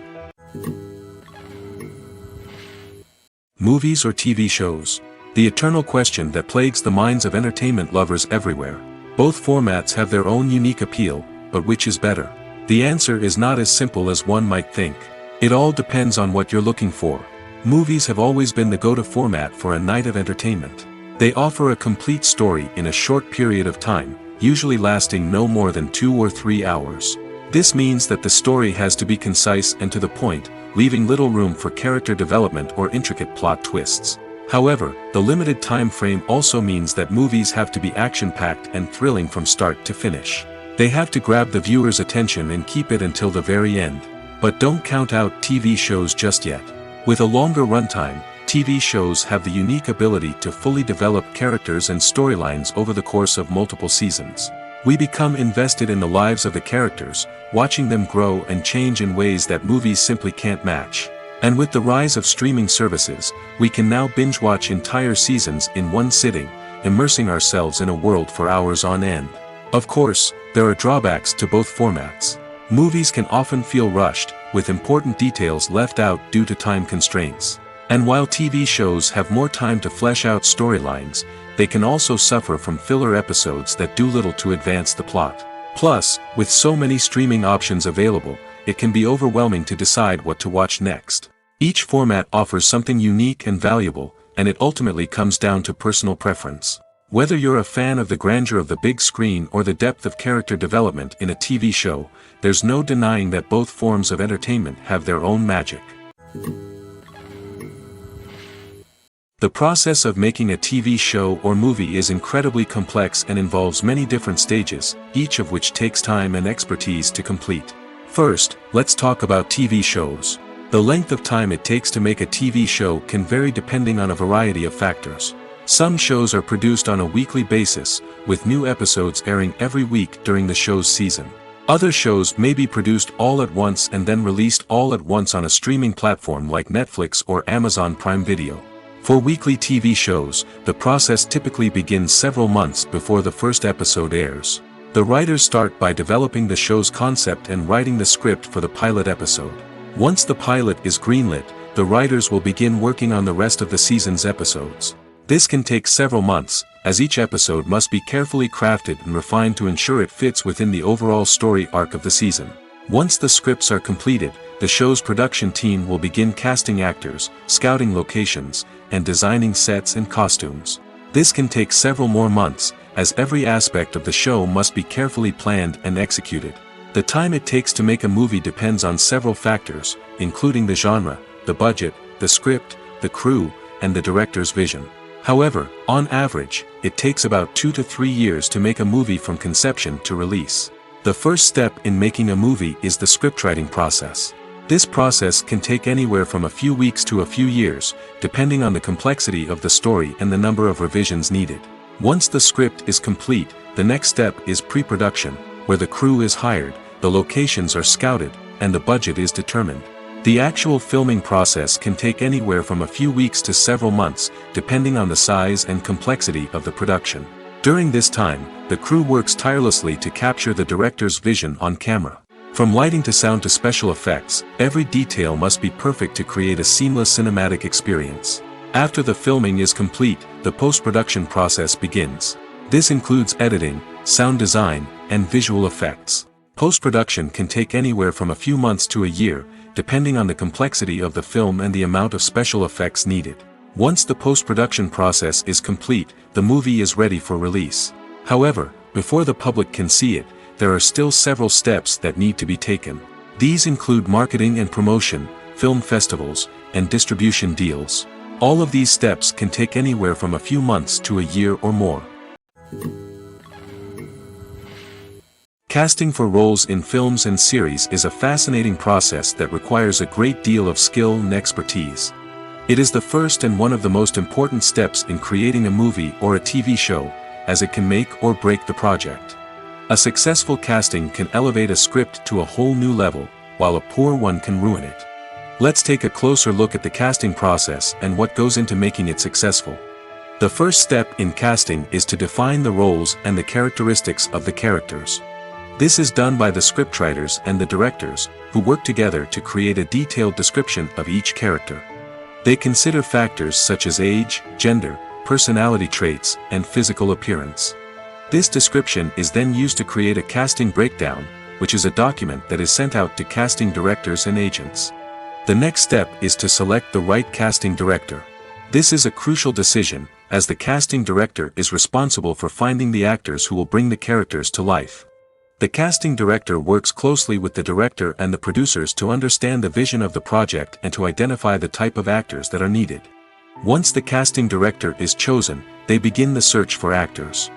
Movies or TV shows? The eternal question that plagues the minds of entertainment lovers everywhere. Both formats have their own unique appeal, but which is better? The answer is not as simple as one might think. It all depends on what you're looking for. Movies have always been the go-to format for a night of entertainment. They offer a complete story in a short period of time, usually lasting no more than 2 or 3 hours. This means that the story has to be concise and to the point, leaving little room for character development or intricate plot twists. However, the limited time frame also means that movies have to be action-packed and thrilling from start to finish. They have to grab the viewer's attention and keep it until the very end. But don't count out TV shows just yet. With a longer runtime, TV shows have the unique ability to fully develop characters and storylines over the course of multiple seasons. We become invested in the lives of the characters, watching them grow and change in ways that movies simply can't match. And with the rise of streaming services, we can now binge-watch entire seasons in one sitting, immersing ourselves in a world for hours on end. Of course, there are drawbacks to both formats. Movies can often feel rushed, with important details left out due to time constraints. And while TV shows have more time to flesh out storylines, they can also suffer from filler episodes that do little to advance the plot. Plus, with so many streaming options available, it can be overwhelming to decide what to watch next. Each format offers something unique and valuable, and it ultimately comes down to personal preference. Whether you're a fan of the grandeur of the big screen or the depth of character development in a TV show, there's no denying that both forms of entertainment have their own magic. The process of making a TV show or movie is incredibly complex and involves many different stages, each of which takes time and expertise to complete. First, let's talk about TV shows. The length of time it takes to make a TV show can vary depending on a variety of factors. Some shows are produced on a weekly basis, with new episodes airing every week during the show's season. Other shows may be produced all at once and then released all at once on a streaming platform like Netflix or Amazon Prime Video. For weekly TV shows, the process typically begins several months before the first episode airs. The writers start by developing the show's concept and writing the script for the pilot episode. Once the pilot is greenlit, the writers will begin working on the rest of the season's episodes. This can take several months, as each episode must be carefully crafted and refined to ensure it fits within the overall story arc of the season. Once the scripts are completed, the show's production team will begin casting actors, scouting locations, and designing sets and costumes. This can take several more months, as every aspect of the show must be carefully planned and executed. The time it takes to make a movie depends on several factors, including the genre, the budget, the script, the crew, and the director's vision. However, on average, it takes about 2 to 3 years to make a movie from conception to release. The first step in making a movie is the scriptwriting process. This process can take anywhere from a few weeks to a few years, depending on the complexity of the story and the number of revisions needed. Once the script is complete, the next step is pre-production, where the crew is hired, the locations are scouted, and the budget is determined. The actual filming process can take anywhere from a few weeks to several months, depending on the size and complexity of the production. During this time, the crew works tirelessly to capture the director's vision on camera. From lighting to sound to special effects, every detail must be perfect to create a seamless cinematic experience. After the filming is complete, the post-production process begins. This includes editing, sound design, and visual effects. Post-production can take anywhere from a few months to a year, depending on the complexity of the film and the amount of special effects needed. Once the post-production process is complete, the movie is ready for release. However, before the public can see it, there are still several steps that need to be taken. These include marketing and promotion, film festivals, and distribution deals. All of these steps can take anywhere from a few months to a year or more. Casting for roles in films and series is a fascinating process that requires a great deal of skill and expertise. It is the first and one of the most important steps in creating a movie or a TV show, as it can make or break the project. A successful casting can elevate a script to a whole new level, while a poor one can ruin it. Let's take a closer look at the casting process and what goes into making it successful. The first step in casting is to define the roles and the characteristics of the characters. This is done by the scriptwriters and the directors, who work together to create a detailed description of each character. They consider factors such as age, gender, personality traits, and physical appearance. This description is then used to create a casting breakdown, which is a document that is sent out to casting directors and agents. The next step is to select the right casting director. This is a crucial decision, as the casting director is responsible for finding the actors who will bring the characters to life. The casting director works closely with the director and the producers to understand the vision of the project and to identify the type of actors that are needed. Once the casting director is chosen, they begin the search for actors.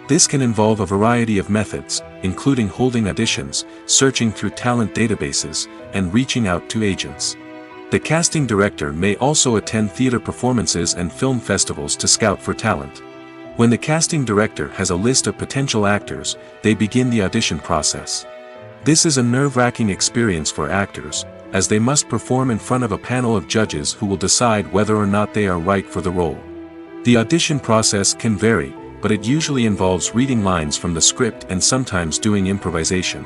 This can involve a variety of methods, including holding auditions, searching through talent databases, and reaching out to agents. The casting director may also attend theater performances and film festivals to scout for talent. When the casting director has a list of potential actors, they begin the audition process. This is a nerve-wracking experience for actors, as they must perform in front of a panel of judges who will decide whether or not they are right for the role. The audition process can vary, but it usually involves reading lines from the script and sometimes doing improvisation.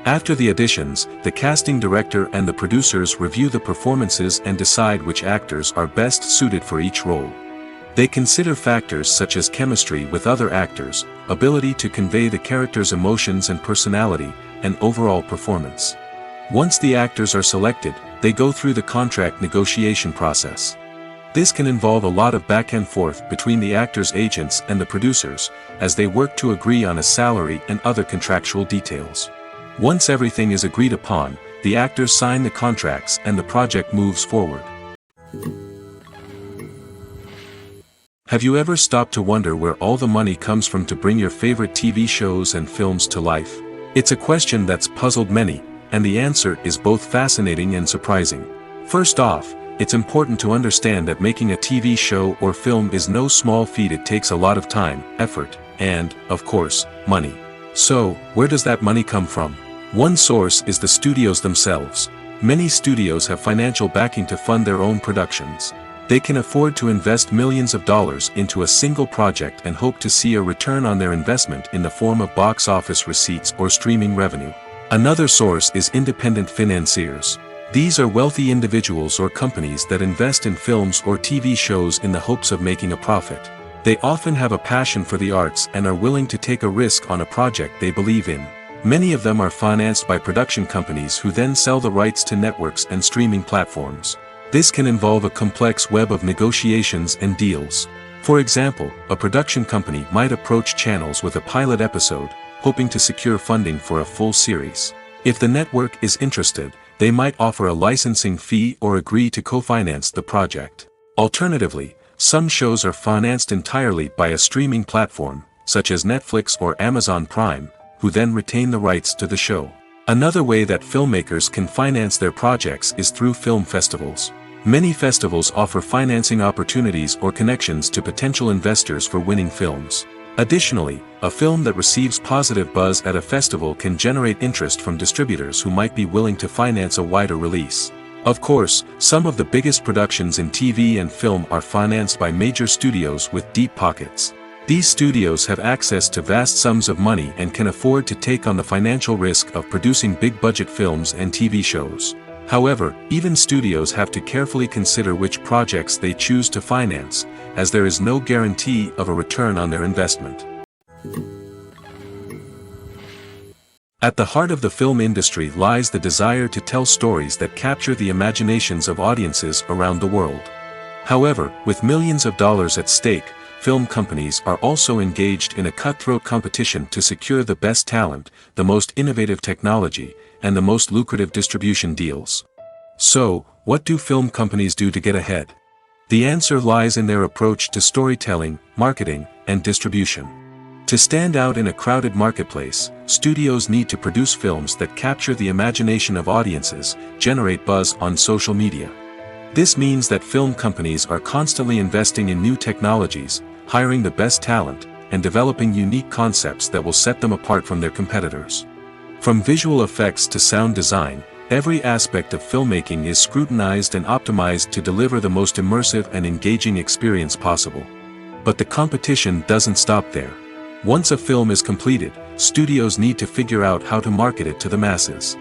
After the auditions, the casting director and the producers review the performances and decide which actors are best suited for each role. They consider factors such as chemistry with other actors, ability to convey the character's emotions and personality, and overall performance. Once the actors are selected, they go through the contract negotiation process. This can involve a lot of back and forth between the actors' agents and the producers, as they work to agree on a salary and other contractual details. Once everything is agreed upon, the actors sign the contracts and the project moves forward. Have you ever stopped to wonder where all the money comes from to bring your favorite TV shows and films to life? It's a question that's puzzled many, and the answer is both fascinating and surprising. First off, it's important to understand that making a TV show or film is no small feat. It takes a lot of time, effort, and, of course, money. So, where does that money come from? One source is the studios themselves. Many studios have financial backing to fund their own productions. They can afford to invest millions of dollars into a single project and hope to see a return on their investment in the form of box office receipts or streaming revenue. Another source is independent financiers. These are wealthy individuals or companies that invest in films or TV shows in the hopes of making a profit. They often have a passion for the arts and are willing to take a risk on a project they believe in. Many of them are financed by production companies who then sell the rights to networks and streaming platforms. This can involve a complex web of negotiations and deals. For example, a production company might approach channels with a pilot episode, hoping to secure funding for a full series. If the network is interested, they might offer a licensing fee or agree to co-finance the project. Alternatively, some shows are financed entirely by a streaming platform, such as Netflix or Amazon Prime, who then retain the rights to the show. Another way that filmmakers can finance their projects is through film festivals. Many festivals offer financing opportunities or connections to potential investors for winning films. Additionally, a film that receives positive buzz at a festival can generate interest from distributors who might be willing to finance a wider release. Of course, some of the biggest productions in TV and film are financed by major studios with deep pockets. These studios have access to vast sums of money and can afford to take on the financial risk of producing big-budget films and TV shows. However, even studios have to carefully consider which projects they choose to finance, as there is no guarantee of a return on their investment. At the heart of the film industry lies the desire to tell stories that capture the imaginations of audiences around the world. However, with millions of dollars at stake, film companies are also engaged in a cutthroat competition to secure the best talent, the most innovative technology, and the most lucrative distribution deals. So, what do film companies do to get ahead? The answer lies in their approach to storytelling, marketing, and distribution. To stand out in a crowded marketplace, studios need to produce films that capture the imagination of audiences, generate buzz on social media. This means that film companies are constantly investing in new technologies, hiring the best talent, and developing unique concepts that will set them apart from their competitors. From visual effects to sound design, every aspect of filmmaking is scrutinized and optimized to deliver the most immersive and engaging experience possible. But the competition doesn't stop there. Once a film is completed, studios need to figure out how to market it to the masses.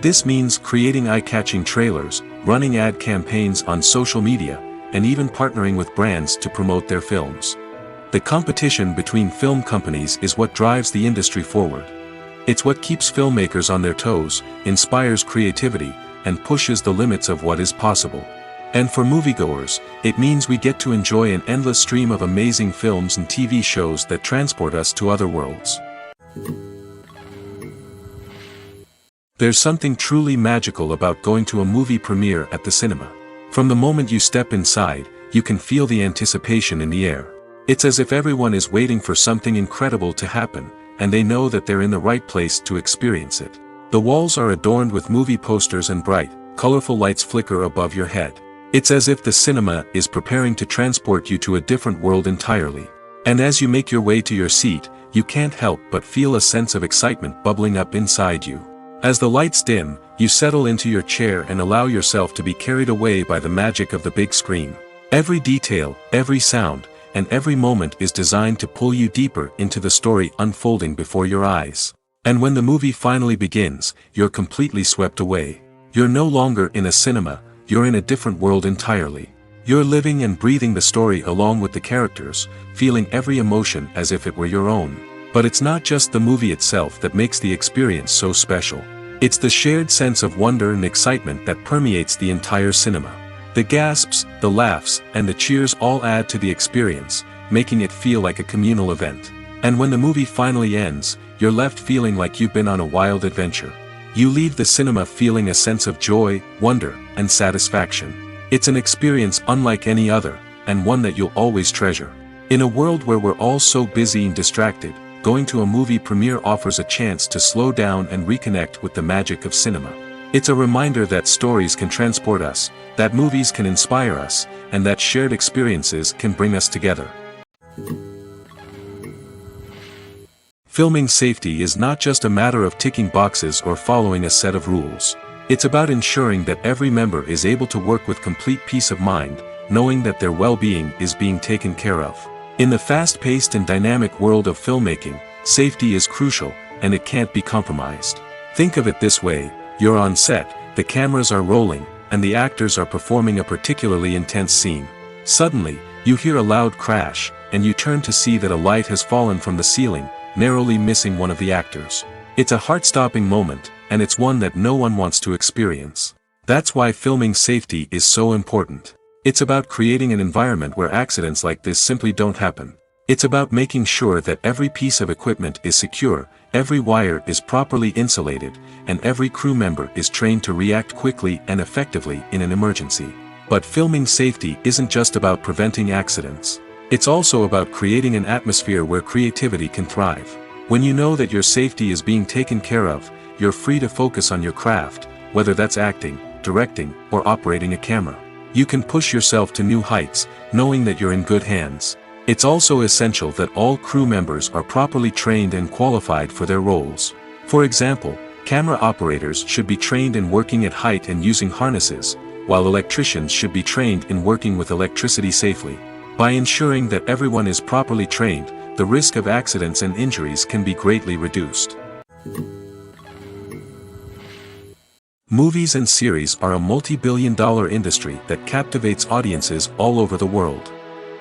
This means creating eye-catching trailers, running ad campaigns on social media, and even partnering with brands to promote their films. The competition between film companies is what drives the industry forward. It's what keeps filmmakers on their toes, inspires creativity, and pushes the limits of what is possible. And for moviegoers, it means we get to enjoy an endless stream of amazing films and TV shows that transport us to other worlds. There's something truly magical about going to a movie premiere at the cinema. From the moment you step inside, you can feel the anticipation in the air. It's as if everyone is waiting for something incredible to happen, and they know that they're in the right place to experience it. The walls are adorned with movie posters and bright, colorful lights flicker above your head. It's as if the cinema is preparing to transport you to a different world entirely. And as you make your way to your seat, you can't help but feel a sense of excitement bubbling up inside you. As the lights dim, you settle into your chair and allow yourself to be carried away by the magic of the big screen. Every detail, every sound, and every moment is designed to pull you deeper into the story unfolding before your eyes. And when the movie finally begins, you're completely swept away. You're no longer in a cinema, you're in a different world entirely. You're living and breathing the story along with the characters, feeling every emotion as if it were your own. But it's not just the movie itself that makes the experience so special. It's the shared sense of wonder and excitement that permeates the entire cinema. The gasps, the laughs, and the cheers all add to the experience, making it feel like a communal event. And when the movie finally ends, you're left feeling like you've been on a wild adventure. You leave the cinema feeling a sense of joy, wonder, and satisfaction. It's an experience unlike any other, and one that you'll always treasure. In a world where we're all so busy and distracted, going to a movie premiere offers a chance to slow down and reconnect with the magic of cinema. It's a reminder that stories can transport us, that movies can inspire us, and that shared experiences can bring us together. Filming safety is not just a matter of ticking boxes or following a set of rules. It's about ensuring that every member is able to work with complete peace of mind, knowing that their well-being is being taken care of. In the fast-paced and dynamic world of filmmaking, safety is crucial, and it can't be compromised. Think of it this way: you're on set, the cameras are rolling, and the actors are performing a particularly intense scene. Suddenly, you hear a loud crash, and you turn to see that a light has fallen from the ceiling, narrowly missing one of the actors. It's a heart-stopping moment, and it's one that no one wants to experience. That's why filming safety is so important. It's about creating an environment where accidents like this simply don't happen. It's about making sure that every piece of equipment is secure, every wire is properly insulated, and every crew member is trained to react quickly and effectively in an emergency. But filming safety isn't just about preventing accidents. It's also about creating an atmosphere where creativity can thrive. When you know that your safety is being taken care of, you're free to focus on your craft, whether that's acting, directing, or operating a camera. You can push yourself to new heights, knowing that you're in good hands. It's also essential that all crew members are properly trained and qualified for their roles. For example, camera operators should be trained in working at height and using harnesses, while electricians should be trained in working with electricity safely. By ensuring that everyone is properly trained, the risk of accidents and injuries can be greatly reduced. Movies and series are a multi-billion-dollar industry that captivates audiences all over the world.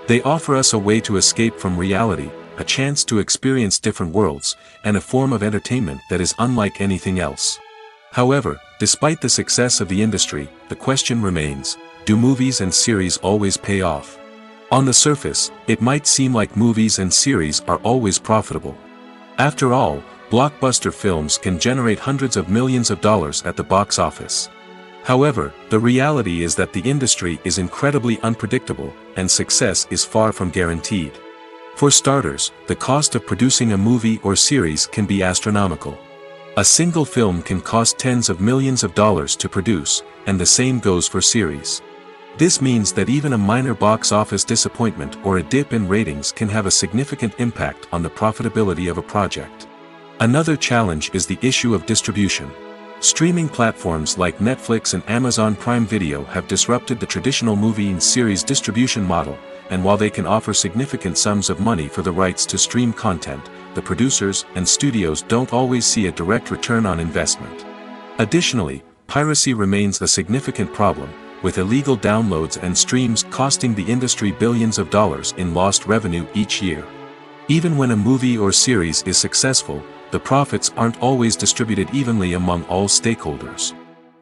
They offer us a way to escape from reality, a chance to experience different worlds, and a form of entertainment that is unlike anything else. However, despite the success of the industry, the question remains, do movies and series always pay off? On the surface, it might seem like movies and series are always profitable. After all, blockbuster films can generate hundreds of millions of dollars at the box office. However, the reality is that the industry is incredibly unpredictable, and success is far from guaranteed. For starters, the cost of producing a movie or series can be astronomical. A single film can cost tens of millions of dollars to produce, and the same goes for series. This means that even a minor box office disappointment or a dip in ratings can have a significant impact on the profitability of a project. Another challenge is the issue of distribution. Streaming platforms like Netflix and Amazon Prime Video have disrupted the traditional movie and series distribution model, and while they can offer significant sums of money for the rights to stream content, the producers and studios don't always see a direct return on investment. Additionally, piracy remains a significant problem, with illegal downloads and streams costing the industry billions of dollars in lost revenue each year. Even when a movie or series is successful, the profits aren't always distributed evenly among all stakeholders.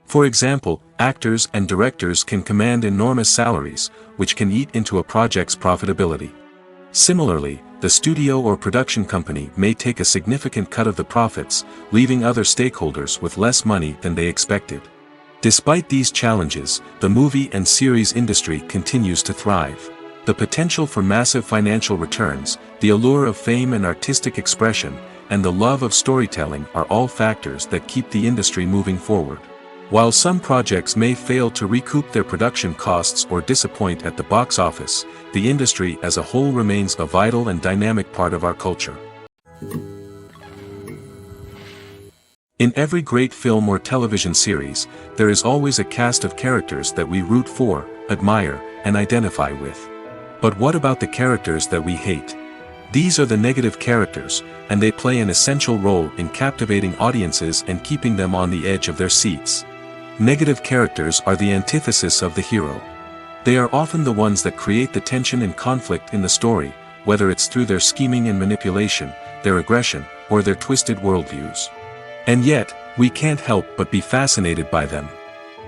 For example, actors and directors can command enormous salaries, which can eat into a project's profitability. Similarly, the studio or production company may take a significant cut of the profits, leaving other stakeholders with less money than they expected. Despite these challenges, the movie and series industry continues to thrive. The potential for massive financial returns, the allure of fame and artistic expression, and the love of storytelling are all factors that keep the industry moving forward. While some projects may fail to recoup their production costs or disappoint at the box office, the industry as a whole remains a vital and dynamic part of our culture. In every great film or television series, there is always a cast of characters that we root for, admire, and identify with. But what about the characters that we hate? These are the negative characters, and they play an essential role in captivating audiences and keeping them on the edge of their seats. Negative characters are the antithesis of the hero. They are often the ones that create the tension and conflict in the story, whether it's through their scheming and manipulation, their aggression, or their twisted worldviews. And yet, we can't help but be fascinated by them.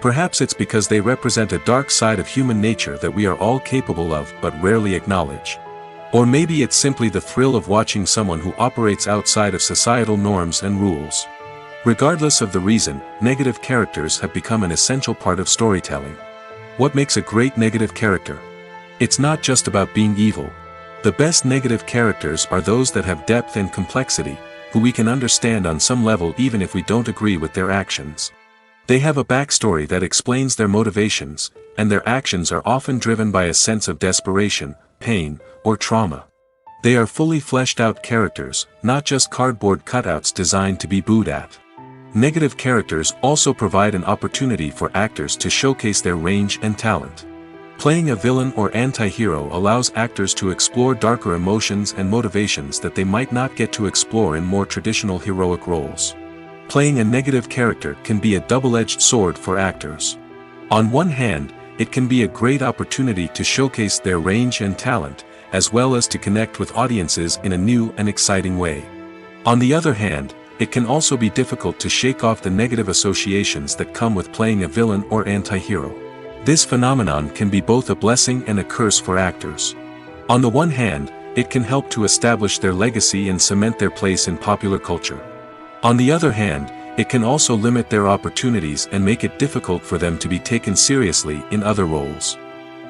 Perhaps it's because they represent a dark side of human nature that we are all capable of but rarely acknowledge. Or maybe it's simply the thrill of watching someone who operates outside of societal norms and rules. Regardless of the reason, negative characters have become an essential part of storytelling. What makes a great negative character? It's not just about being evil. The best negative characters are those that have depth and complexity, who we can understand on some level even if we don't agree with their actions. They have a backstory that explains their motivations, and their actions are often driven by a sense of desperation, pain, or trauma. They are fully fleshed out characters, not just cardboard cutouts designed to be booed at. Negative characters also provide an opportunity for actors to showcase their range and talent. Playing a villain or anti-hero allows actors to explore darker emotions and motivations that they might not get to explore in more traditional heroic roles. Playing a negative character can be a double-edged sword for actors. On one hand, it can be a great opportunity to showcase their range and talent, as well as to connect with audiences in a new and exciting way. On the other hand, it can also be difficult to shake off the negative associations that come with playing a villain or anti-hero. This phenomenon can be both a blessing and a curse for actors. On the one hand, it can help to establish their legacy and cement their place in popular culture. On the other hand, it can also limit their opportunities and make it difficult for them to be taken seriously in other roles.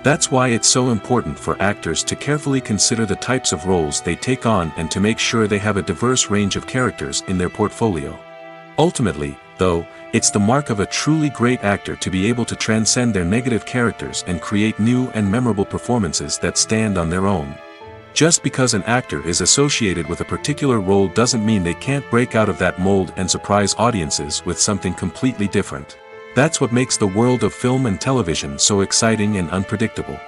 That's why it's so important for actors to carefully consider the types of roles they take on and to make sure they have a diverse range of characters in their portfolio. Ultimately, though, it's the mark of a truly great actor to be able to transcend their negative characters and create new and memorable performances that stand on their own. Just because an actor is associated with a particular role doesn't mean they can't break out of that mold and surprise audiences with something completely different. That's what makes the world of film and television so exciting and unpredictable.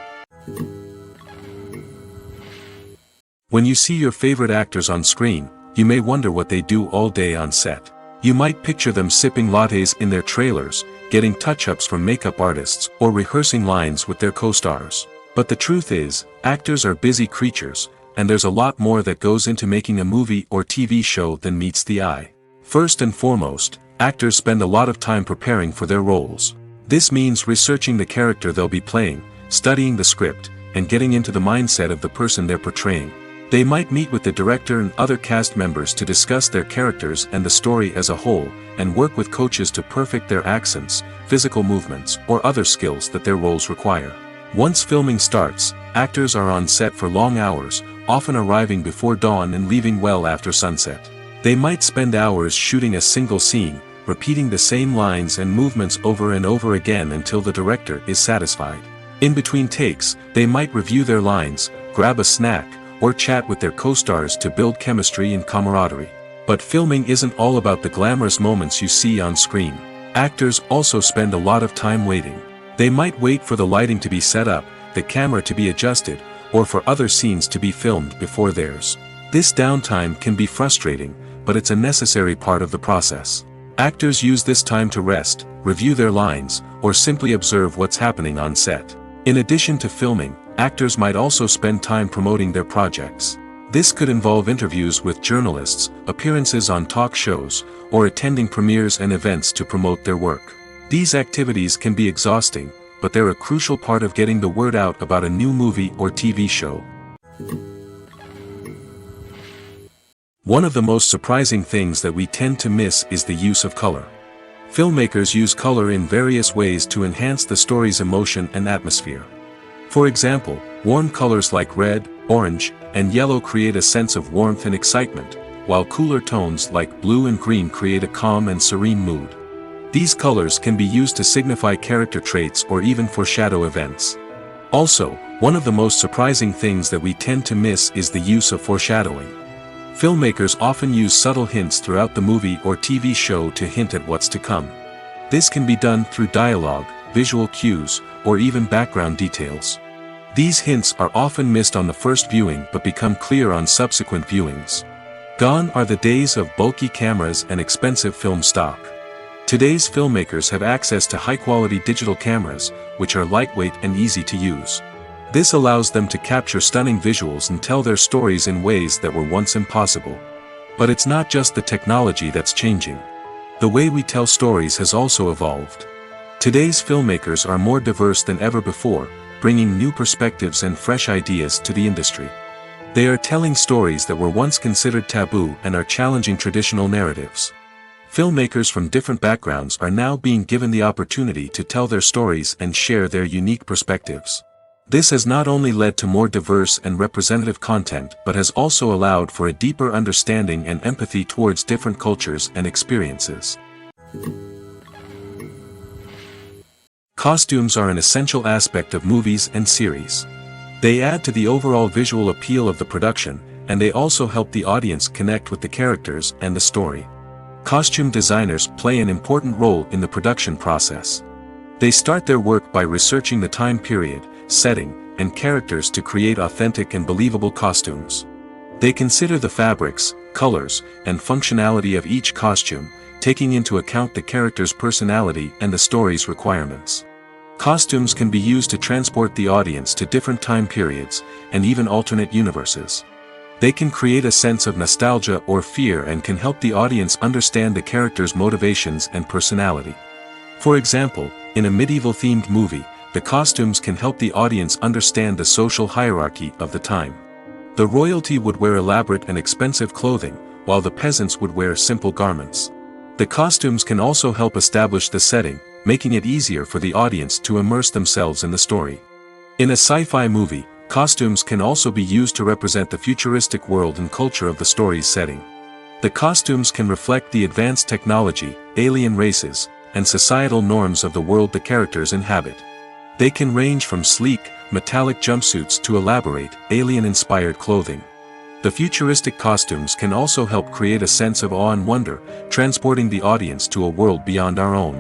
When you see your favorite actors on screen, you may wonder what they do all day on set. You might picture them sipping lattes in their trailers, getting touch-ups from makeup artists, or rehearsing lines with their co-stars. But the truth is, actors are busy creatures, and there's a lot more that goes into making a movie or TV show than meets the eye. First and foremost, actors spend a lot of time preparing for their roles. This means researching the character they'll be playing, studying the script, and getting into the mindset of the person they're portraying. They might meet with the director and other cast members to discuss their characters and the story as a whole, and work with coaches to perfect their accents, physical movements, or other skills that their roles require. Once filming starts, actors are on set for long hours, often arriving before dawn and leaving well after sunset. They might spend hours shooting a single scene, repeating the same lines and movements over and over again until the director is satisfied. In between takes, they might review their lines, grab a snack, or chat with their co-stars to build chemistry and camaraderie. But filming isn't all about the glamorous moments you see on screen. Actors also spend a lot of time waiting. They might wait for the lighting to be set up, the camera to be adjusted, or for other scenes to be filmed before theirs. This downtime can be frustrating, but it's a necessary part of the process. Actors use this time to rest, review their lines, or simply observe what's happening on set. In addition to filming, actors might also spend time promoting their projects. This could involve interviews with journalists, appearances on talk shows, or attending premieres and events to promote their work. These activities can be exhausting, but they're a crucial part of getting the word out about a new movie or TV show. One of the most surprising things that we tend to miss is the use of color. Filmmakers use color in various ways to enhance the story's emotion and atmosphere. For example, warm colors like red, orange, and yellow create a sense of warmth and excitement, while cooler tones like blue and green create a calm and serene mood. These colors can be used to signify character traits or even foreshadow events. Also, one of the most surprising things that we tend to miss is the use of foreshadowing. Filmmakers often use subtle hints throughout the movie or TV show to hint at what's to come. This can be done through dialogue, visual cues, or even background details. These hints are often missed on the first viewing but become clear on subsequent viewings. Gone are the days of bulky cameras and expensive film stock. Today's filmmakers have access to high-quality digital cameras, which are lightweight and easy to use. This allows them to capture stunning visuals and tell their stories in ways that were once impossible. But it's not just the technology that's changing. The way we tell stories has also evolved. Today's filmmakers are more diverse than ever before, bringing new perspectives and fresh ideas to the industry. They are telling stories that were once considered taboo and are challenging traditional narratives. Filmmakers from different backgrounds are now being given the opportunity to tell their stories and share their unique perspectives. This has not only led to more diverse and representative content but has also allowed for a deeper understanding and empathy towards different cultures and experiences. Costumes are an essential aspect of movies and series. They add to the overall visual appeal of the production, and they also help the audience connect with the characters and the story. Costume designers play an important role in the production process. They start their work by researching the time period, setting, and characters to create authentic and believable costumes. They consider the fabrics, colors, and functionality of each costume, taking into account the character's personality and the story's requirements. Costumes can be used to transport the audience to different time periods, and even alternate universes. They can create a sense of nostalgia or fear and can help the audience understand the character's motivations and personality. For example, in a medieval-themed movie, the costumes can help the audience understand the social hierarchy of the time. The royalty would wear elaborate and expensive clothing, while the peasants would wear simple garments. The costumes can also help establish the setting, making it easier for the audience to immerse themselves in the story. In a sci-fi movie, costumes can also be used to represent the futuristic world and culture of the story's setting. The costumes can reflect the advanced technology, alien races, and societal norms of the world the characters inhabit. They can range from sleek, metallic jumpsuits to elaborate, alien-inspired clothing. The futuristic costumes can also help create a sense of awe and wonder, transporting the audience to a world beyond our own.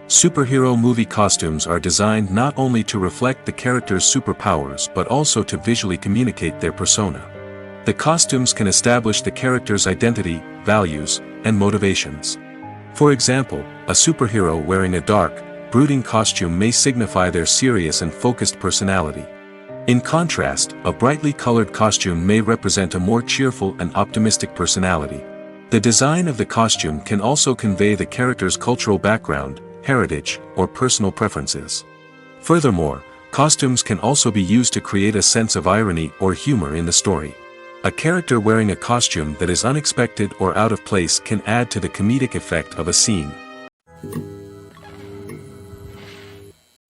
Superhero movie costumes are designed not only to reflect the character's superpowers but also to visually communicate their persona. The costumes can establish the character's identity, values, and motivations. For example, a superhero wearing a dark, brooding costume may signify their serious and focused personality. In contrast, a brightly colored costume may represent a more cheerful and optimistic personality. The design of the costume can also convey the character's cultural background, heritage, or personal preferences. Furthermore, costumes can also be used to create a sense of irony or humor in the story. A character wearing a costume that is unexpected or out of place can add to the comedic effect of a scene.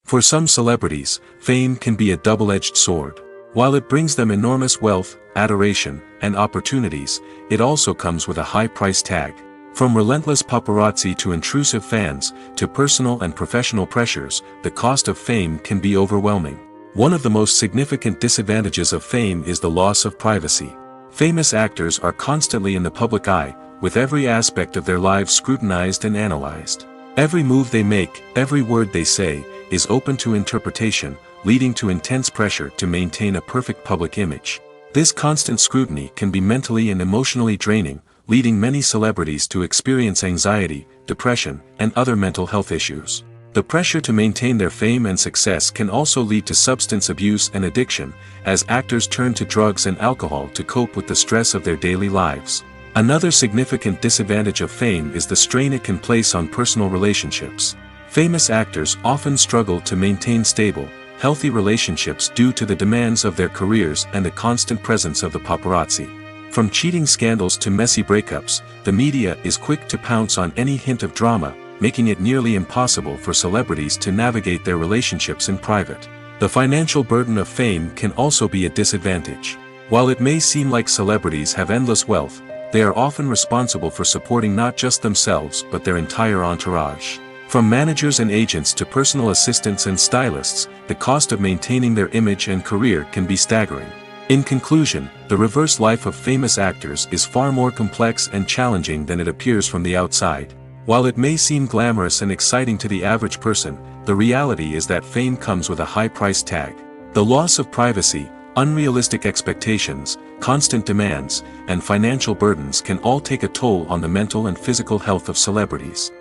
For some celebrities, fame can be a double-edged sword. While it brings them enormous wealth, adoration, and opportunities, it also comes with a high price tag. From relentless paparazzi to intrusive fans, to personal and professional pressures, the cost of fame can be overwhelming. One of the most significant disadvantages of fame is the loss of privacy. Famous actors are constantly in the public eye, with every aspect of their lives scrutinized and analyzed. Every move they make, every word they say, is open to interpretation, leading to intense pressure to maintain a perfect public image. This constant scrutiny can be mentally and emotionally draining, leading many celebrities to experience anxiety, depression, and other mental health issues. The pressure to maintain their fame and success can also lead to substance abuse and addiction, as actors turn to drugs and alcohol to cope with the stress of their daily lives. Another significant disadvantage of fame is the strain it can place on personal relationships. Famous actors often struggle to maintain stable, healthy relationships due to the demands of their careers and the constant presence of the paparazzi. From cheating scandals to messy breakups, the media is quick to pounce on any hint of drama, making it nearly impossible for celebrities to navigate their relationships in private. The financial burden of fame can also be a disadvantage. While it may seem like celebrities have endless wealth, they are often responsible for supporting not just themselves but their entire entourage. From managers and agents to personal assistants and stylists, the cost of maintaining their image and career can be staggering. In conclusion, the reverse life of famous actors is far more complex and challenging than it appears from the outside. While it may seem glamorous and exciting to the average person, the reality is that fame comes with a high price tag. The loss of privacy, unrealistic expectations, constant demands, and financial burdens can all take a toll on the mental and physical health of celebrities.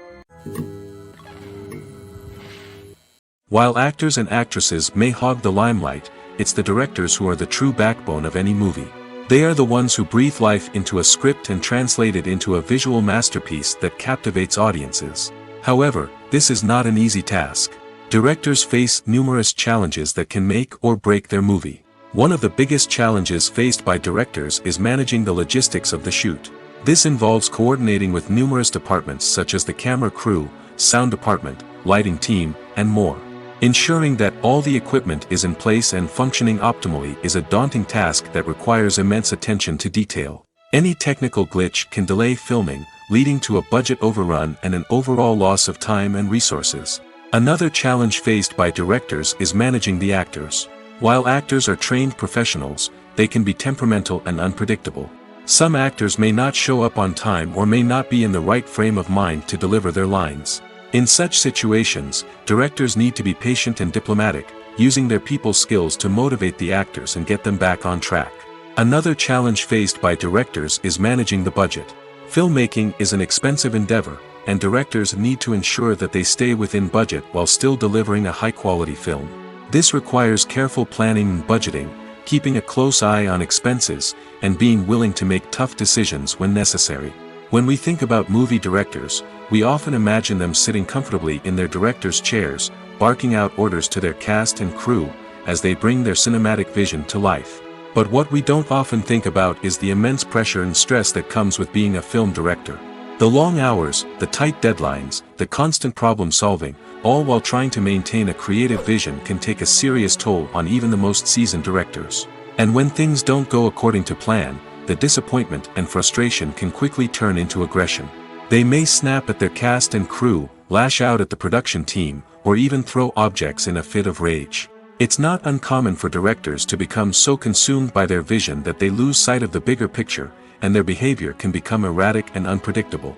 While actors and actresses may hog the limelight, it's the directors who are the true backbone of any movie. They are the ones who breathe life into a script and translate it into a visual masterpiece that captivates audiences. However, this is not an easy task. Directors face numerous challenges that can make or break their movie. One of the biggest challenges faced by directors is managing the logistics of the shoot. This involves coordinating with numerous departments such as the camera crew, sound department, lighting team, and more. Ensuring that all the equipment is in place and functioning optimally is a daunting task that requires immense attention to detail. Any technical glitch can delay filming, leading to a budget overrun and an overall loss of time and resources. Another challenge faced by directors is managing the actors. While actors are trained professionals, they can be temperamental and unpredictable. Some actors may not show up on time or may not be in the right frame of mind to deliver their lines. In such situations, directors need to be patient and diplomatic, using their people skills to motivate the actors and get them back on track. Another challenge faced by directors is managing the budget. Filmmaking is an expensive endeavor, and directors need to ensure that they stay within budget while still delivering a high-quality film. This requires careful planning and budgeting, keeping a close eye on expenses, and being willing to make tough decisions when necessary. When we think about movie directors, we often imagine them sitting comfortably in their director's chairs, barking out orders to their cast and crew as they bring their cinematic vision to life. But what we don't often think about is the immense pressure and stress that comes with being a film director. The long hours, the tight deadlines, the constant problem solving, all while trying to maintain a creative vision can take a serious toll on even the most seasoned directors. And when things don't go according to plan, the disappointment and frustration can quickly turn into aggression. They may snap at their cast and crew, lash out at the production team, or even throw objects in a fit of rage. It's not uncommon for directors to become so consumed by their vision that they lose sight of the bigger picture, and their behavior can become erratic and unpredictable.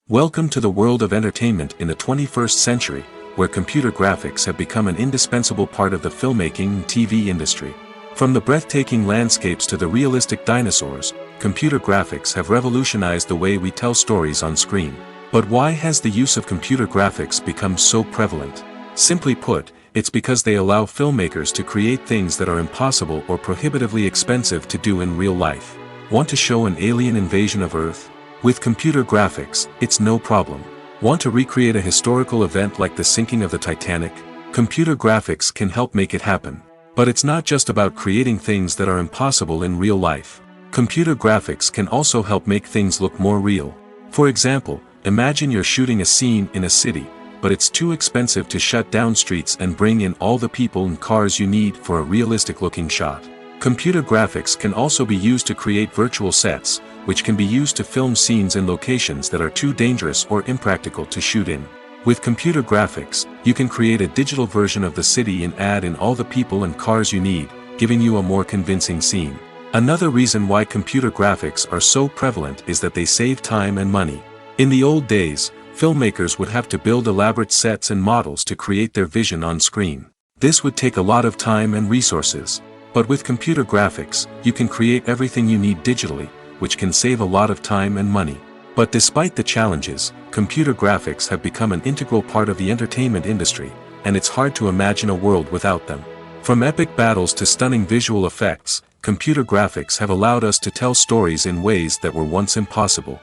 Welcome to the world of entertainment in the 21st century, where computer graphics have become an indispensable part of the filmmaking and TV industry. From the breathtaking landscapes to the realistic dinosaurs, computer graphics have revolutionized the way we tell stories on screen. But why has the use of computer graphics become so prevalent? Simply put, it's because they allow filmmakers to create things that are impossible or prohibitively expensive to do in real life. Want to show an alien invasion of Earth? With computer graphics, it's no problem. Want to recreate a historical event like the sinking of the Titanic? Computer graphics can help make it happen. But it's not just about creating things that are impossible in real life. Computer graphics can also help make things look more real. For example, imagine you're shooting a scene in a city, but it's too expensive to shut down streets and bring in all the people and cars you need for a realistic-looking shot. Computer graphics can also be used to create virtual sets, which can be used to film scenes in locations that are too dangerous or impractical to shoot in. With computer graphics, you can create a digital version of the city and add in all the people and cars you need, giving you a more convincing scene. Another reason why computer graphics are so prevalent is that they save time and money. In the old days, filmmakers would have to build elaborate sets and models to create their vision on screen. This would take a lot of time and resources. But with computer graphics, you can create everything you need digitally, which can save a lot of time and money. But despite the challenges, computer graphics have become an integral part of the entertainment industry, and it's hard to imagine a world without them. From epic battles to stunning visual effects, computer graphics have allowed us to tell stories in ways that were once impossible.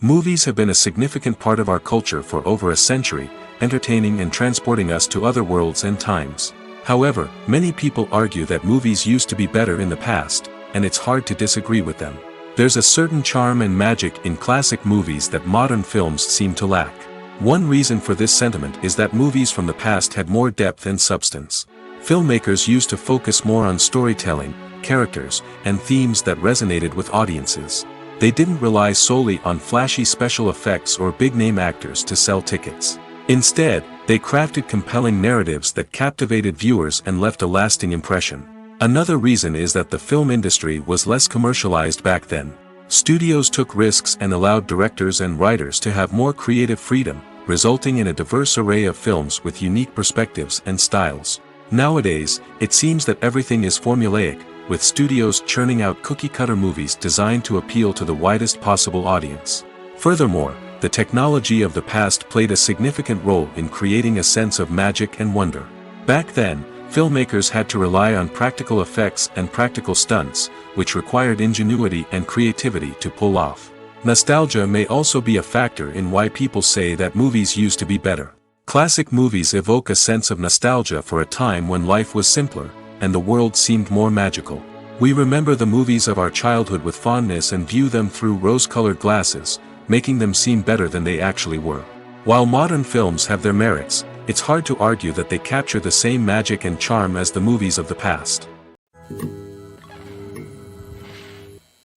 Movies have been a significant part of our culture for over a century, entertaining and transporting us to other worlds and times. However, many people argue that movies used to be better in the past, and it's hard to disagree with them. There's a certain charm and magic in classic movies that modern films seem to lack. One reason for this sentiment is that movies from the past had more depth and substance. Filmmakers used to focus more on storytelling, characters, and themes that resonated with audiences. They didn't rely solely on flashy special effects or big-name actors to sell tickets. Instead, they crafted compelling narratives that captivated viewers and left a lasting impression. Another reason is that the film industry was less commercialized back then. Studios took risks and allowed directors and writers to have more creative freedom, resulting in a diverse array of films with unique perspectives and styles. Nowadays, it seems that everything is formulaic, with studios churning out cookie-cutter movies designed to appeal to the widest possible audience. Furthermore, the technology of the past played a significant role in creating a sense of magic and wonder. Back then, filmmakers had to rely on practical effects and practical stunts, which required ingenuity and creativity to pull off. Nostalgia may also be a factor in why people say that movies used to be better. Classic movies evoke a sense of nostalgia for a time when life was simpler, and the world seemed more magical. We remember the movies of our childhood with fondness and view them through rose-colored glasses, making them seem better than they actually were. While modern films have their merits, it's hard to argue that they capture the same magic and charm as the movies of the past.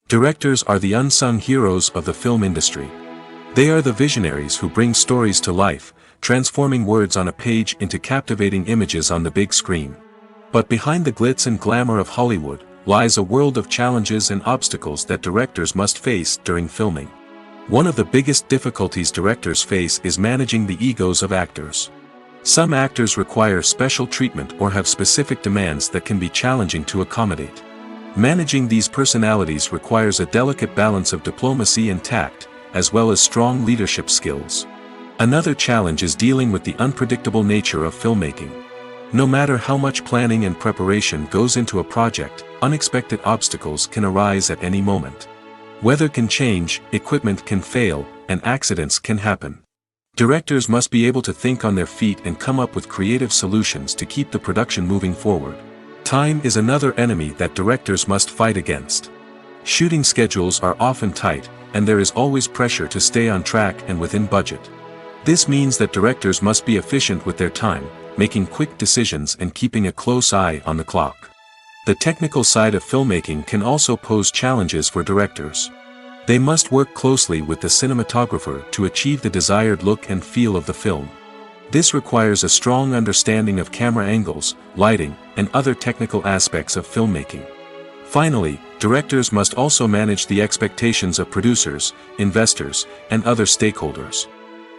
Directors are the unsung heroes of the film industry. They are the visionaries who bring stories to life, transforming words on a page into captivating images on the big screen. But behind the glitz and glamour of Hollywood lies a world of challenges and obstacles that directors must face during filming. One of the biggest difficulties directors face is managing the egos of actors. Some actors require special treatment or have specific demands that can be challenging to accommodate. Managing these personalities requires a delicate balance of diplomacy and tact, as well as strong leadership skills. Another challenge is dealing with the unpredictable nature of filmmaking. No matter how much planning and preparation goes into a project, unexpected obstacles can arise at any moment. Weather can change, equipment can fail, and accidents can happen. Directors must be able to think on their feet and come up with creative solutions to keep the production moving forward. Time is another enemy that directors must fight against. Shooting schedules are often tight, and there is always pressure to stay on track and within budget. This means that directors must be efficient with their time, making quick decisions and keeping a close eye on the clock. The technical side of filmmaking can also pose challenges for directors. They must work closely with the cinematographer to achieve the desired look and feel of the film. This requires a strong understanding of camera angles, lighting, and other technical aspects of filmmaking. Finally, directors must also manage the expectations of producers, investors, and other stakeholders.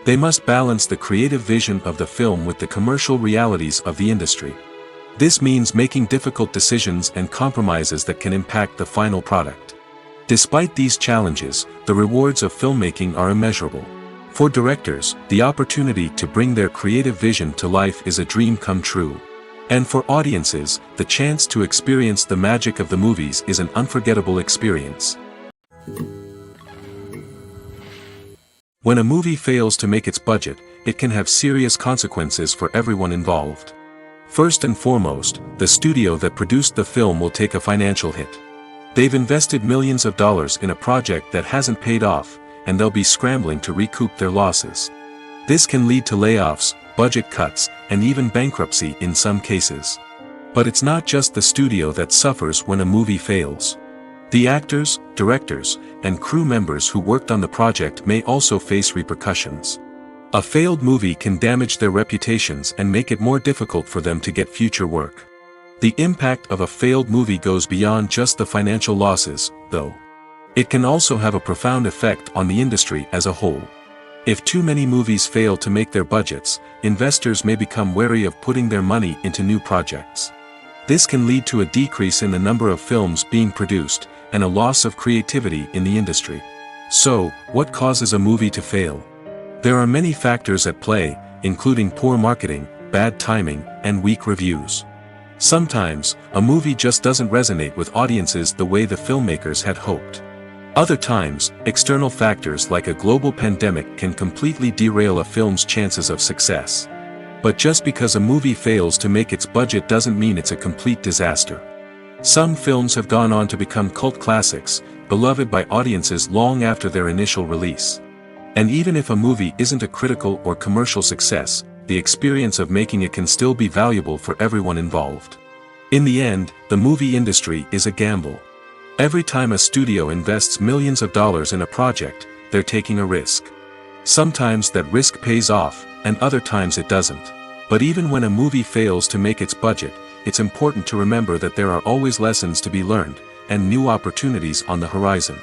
They must balance the creative vision of the film with the commercial realities of the industry. This means making difficult decisions and compromises that can impact the final product. Despite these challenges, the rewards of filmmaking are immeasurable. For directors, the opportunity to bring their creative vision to life is a dream come true. And for audiences, the chance to experience the magic of the movies is an unforgettable experience. When a movie fails to make its budget, it can have serious consequences for everyone involved. First and foremost, the studio that produced the film will take a financial hit. They've invested millions of dollars in a project that hasn't paid off, and they'll be scrambling to recoup their losses. This can lead to layoffs, budget cuts, and even bankruptcy in some cases. But it's not just the studio that suffers when a movie fails. The actors, directors, and crew members who worked on the project may also face repercussions. A failed movie can damage their reputations and make it more difficult for them to get future work. The impact of a failed movie goes beyond just the financial losses, though. It can also have a profound effect on the industry as a whole. If too many movies fail to make their budgets, investors may become wary of putting their money into new projects. This can lead to a decrease in the number of films being produced, and a loss of creativity in the industry. So, what causes a movie to fail? There are many factors at play, including poor marketing, bad timing, and weak reviews. Sometimes, a movie just doesn't resonate with audiences the way the filmmakers had hoped. Other times, external factors like a global pandemic can completely derail a film's chances of success. But just because a movie fails to make its budget doesn't mean it's a complete disaster. Some films have gone on to become cult classics, beloved by audiences long after their initial release. And even if a movie isn't a critical or commercial success, the experience of making it can still be valuable for everyone involved. In the end, the movie industry is a gamble. Every time a studio invests millions of dollars in a project, they're taking a risk. Sometimes that risk pays off, and other times it doesn't. But even when a movie fails to make its budget, it's important to remember that there are always lessons to be learned, and new opportunities on the horizon.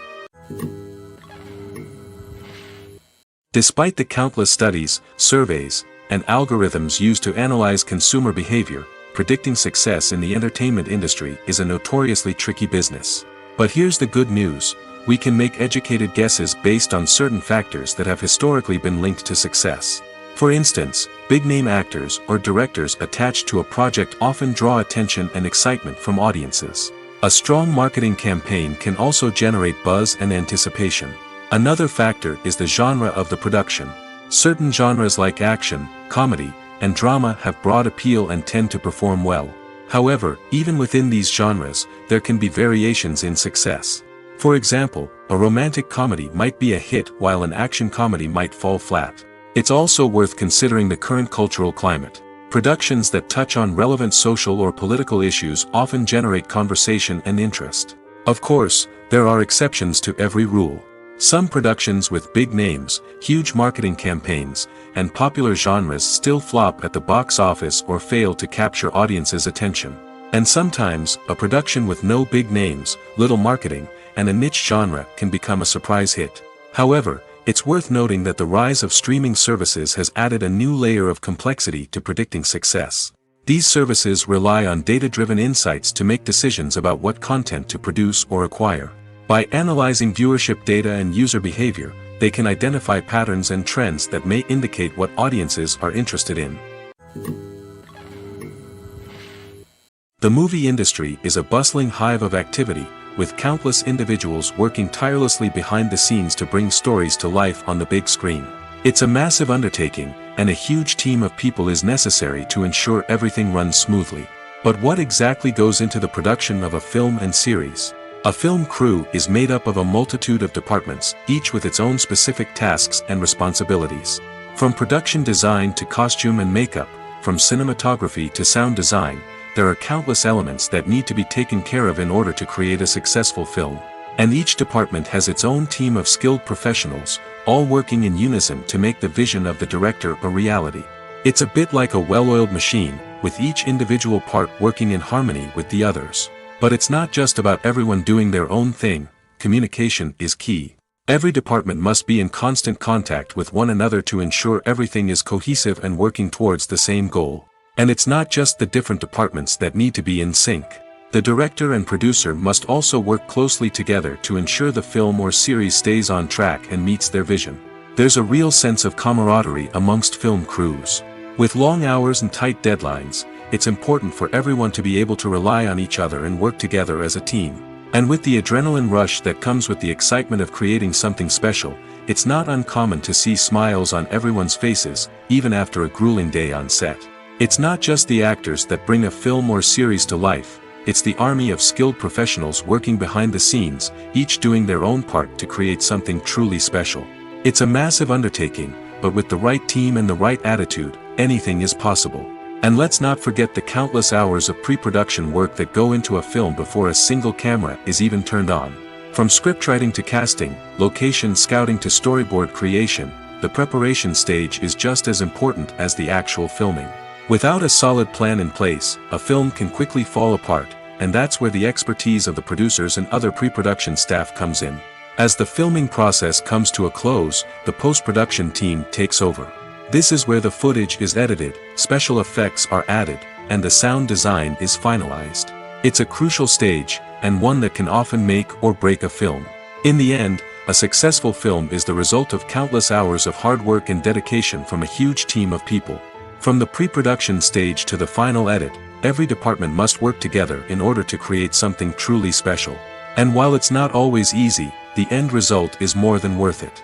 Despite the countless studies, surveys, and algorithms used to analyze consumer behavior, predicting success in the entertainment industry is a notoriously tricky business. But here's the good news: we can make educated guesses based on certain factors that have historically been linked to success. For instance, big-name actors or directors attached to a project often draw attention and excitement from audiences. A strong marketing campaign can also generate buzz and anticipation. Another factor is the genre of the production. Certain genres like action, comedy, and drama have broad appeal and tend to perform well. However, even within these genres, there can be variations in success. For example, a romantic comedy might be a hit while an action comedy might fall flat. It's also worth considering the current cultural climate. Productions that touch on relevant social or political issues often generate conversation and interest. Of course, there are exceptions to every rule. Some productions with big names, huge marketing campaigns, and popular genres still flop at the box office or fail to capture audiences' attention. And sometimes, a production with no big names, little marketing, and a niche genre can become a surprise hit. However, it's worth noting that the rise of streaming services has added a new layer of complexity to predicting success. These services rely on data-driven insights to make decisions about what content to produce or acquire. By analyzing viewership data and user behavior, they can identify patterns and trends that may indicate what audiences are interested in. The movie industry is a bustling hive of activity, with countless individuals working tirelessly behind the scenes to bring stories to life on the big screen. It's a massive undertaking, and a huge team of people is necessary to ensure everything runs smoothly. But what exactly goes into the production of a film and series? A film crew is made up of a multitude of departments, each with its own specific tasks and responsibilities. From production design to costume and makeup, from cinematography to sound design, there are countless elements that need to be taken care of in order to create a successful film. And each department has its own team of skilled professionals, all working in unison to make the vision of the director a reality. It's a bit like a well-oiled machine, with each individual part working in harmony with the others. But it's not just about everyone doing their own thing. Communication is key. Every department must be in constant contact with one another to ensure everything is cohesive and working towards the same goal. And it's not just the different departments that need to be in sync. The director and producer must also work closely together to ensure the film or series stays on track and meets their vision. There's a real sense of camaraderie amongst film crews. With long hours and tight deadlines, it's important for everyone to be able to rely on each other and work together as a team. And with the adrenaline rush that comes with the excitement of creating something special, it's not uncommon to see smiles on everyone's faces, even after a grueling day on set. It's not just the actors that bring a film or series to life, it's the army of skilled professionals working behind the scenes, each doing their own part to create something truly special. It's a massive undertaking, but with the right team and the right attitude, anything is possible. And let's not forget the countless hours of pre-production work that go into a film before a single camera is even turned on. From scriptwriting to casting, location scouting to storyboard creation, the preparation stage is just as important as the actual filming. Without a solid plan in place, a film can quickly fall apart, and that's where the expertise of the producers and other pre-production staff comes in. As the filming process comes to a close, the post-production team takes over. This is where the footage is edited, special effects are added, and the sound design is finalized. It's a crucial stage, and one that can often make or break a film. In the end, a successful film is the result of countless hours of hard work and dedication from a huge team of people. From the pre-production stage to the final edit, every department must work together in order to create something truly special. And while it's not always easy, the end result is more than worth it.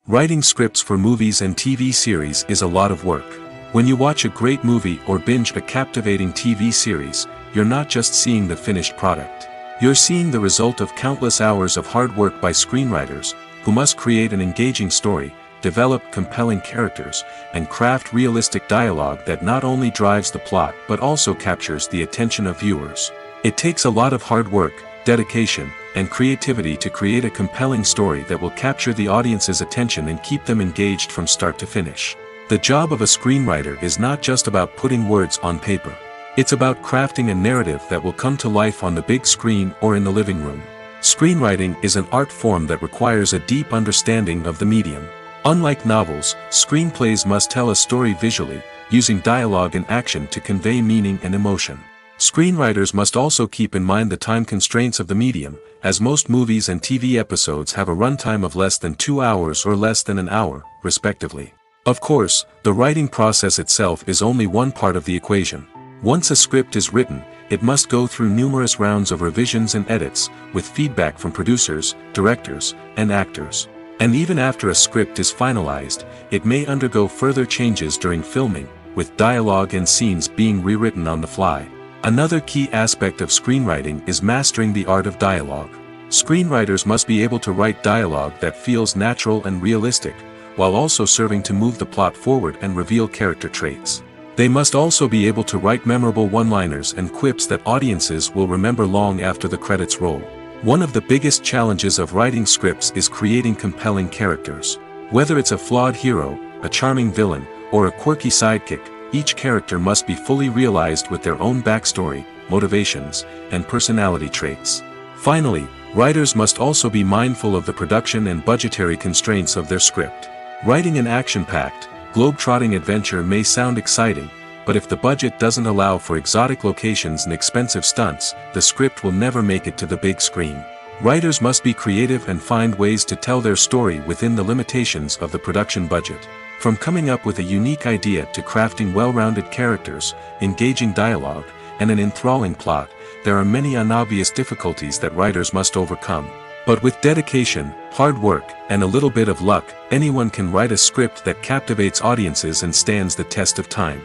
Writing scripts for movies and TV series is a lot of work. When you watch a great movie or binge a captivating TV series, you're not just seeing the finished product. You're seeing the result of countless hours of hard work by screenwriters, who must create an engaging story, develop compelling characters, and craft realistic dialogue that not only drives the plot but also captures the attention of viewers. It takes a lot of hard work, dedication, and creativity to create a compelling story that will capture the audience's attention and keep them engaged from start to finish. The job of a screenwriter is not just about putting words on paper. It's about crafting a narrative that will come to life on the big screen or in the living room. Screenwriting is an art form that requires a deep understanding of the medium. Unlike novels, screenplays must tell a story visually, using dialogue and action to convey meaning and emotion. Screenwriters must also keep in mind the time constraints of the medium, as most movies and TV episodes have a runtime of less than 2 hours or less than an hour, respectively. Of course, the writing process itself is only one part of the equation. Once a script is written, it must go through numerous rounds of revisions and edits, with feedback from producers, directors, and actors. And even after a script is finalized, it may undergo further changes during filming, with dialogue and scenes being rewritten on the fly. Another key aspect of screenwriting is mastering the art of dialogue. Screenwriters must be able to write dialogue that feels natural and realistic, while also serving to move the plot forward and reveal character traits. They must also be able to write memorable one-liners and quips that audiences will remember long after the credits roll. One of the biggest challenges of writing scripts is creating compelling characters. Whether it's a flawed hero, a charming villain, or a quirky sidekick, each character must be fully realized with their own backstory, motivations, and personality traits. Finally, writers must also be mindful of the production and budgetary constraints of their script. Writing an action-packed, globe-trotting adventure may sound exciting, but if the budget doesn't allow for exotic locations and expensive stunts, the script will never make it to the big screen. Writers must be creative and find ways to tell their story within the limitations of the production budget. From coming up with a unique idea to crafting well-rounded characters, engaging dialogue, and an enthralling plot, there are many unobvious difficulties that writers must overcome. But with dedication, hard work, and a little bit of luck, anyone can write a script that captivates audiences and stands the test of time.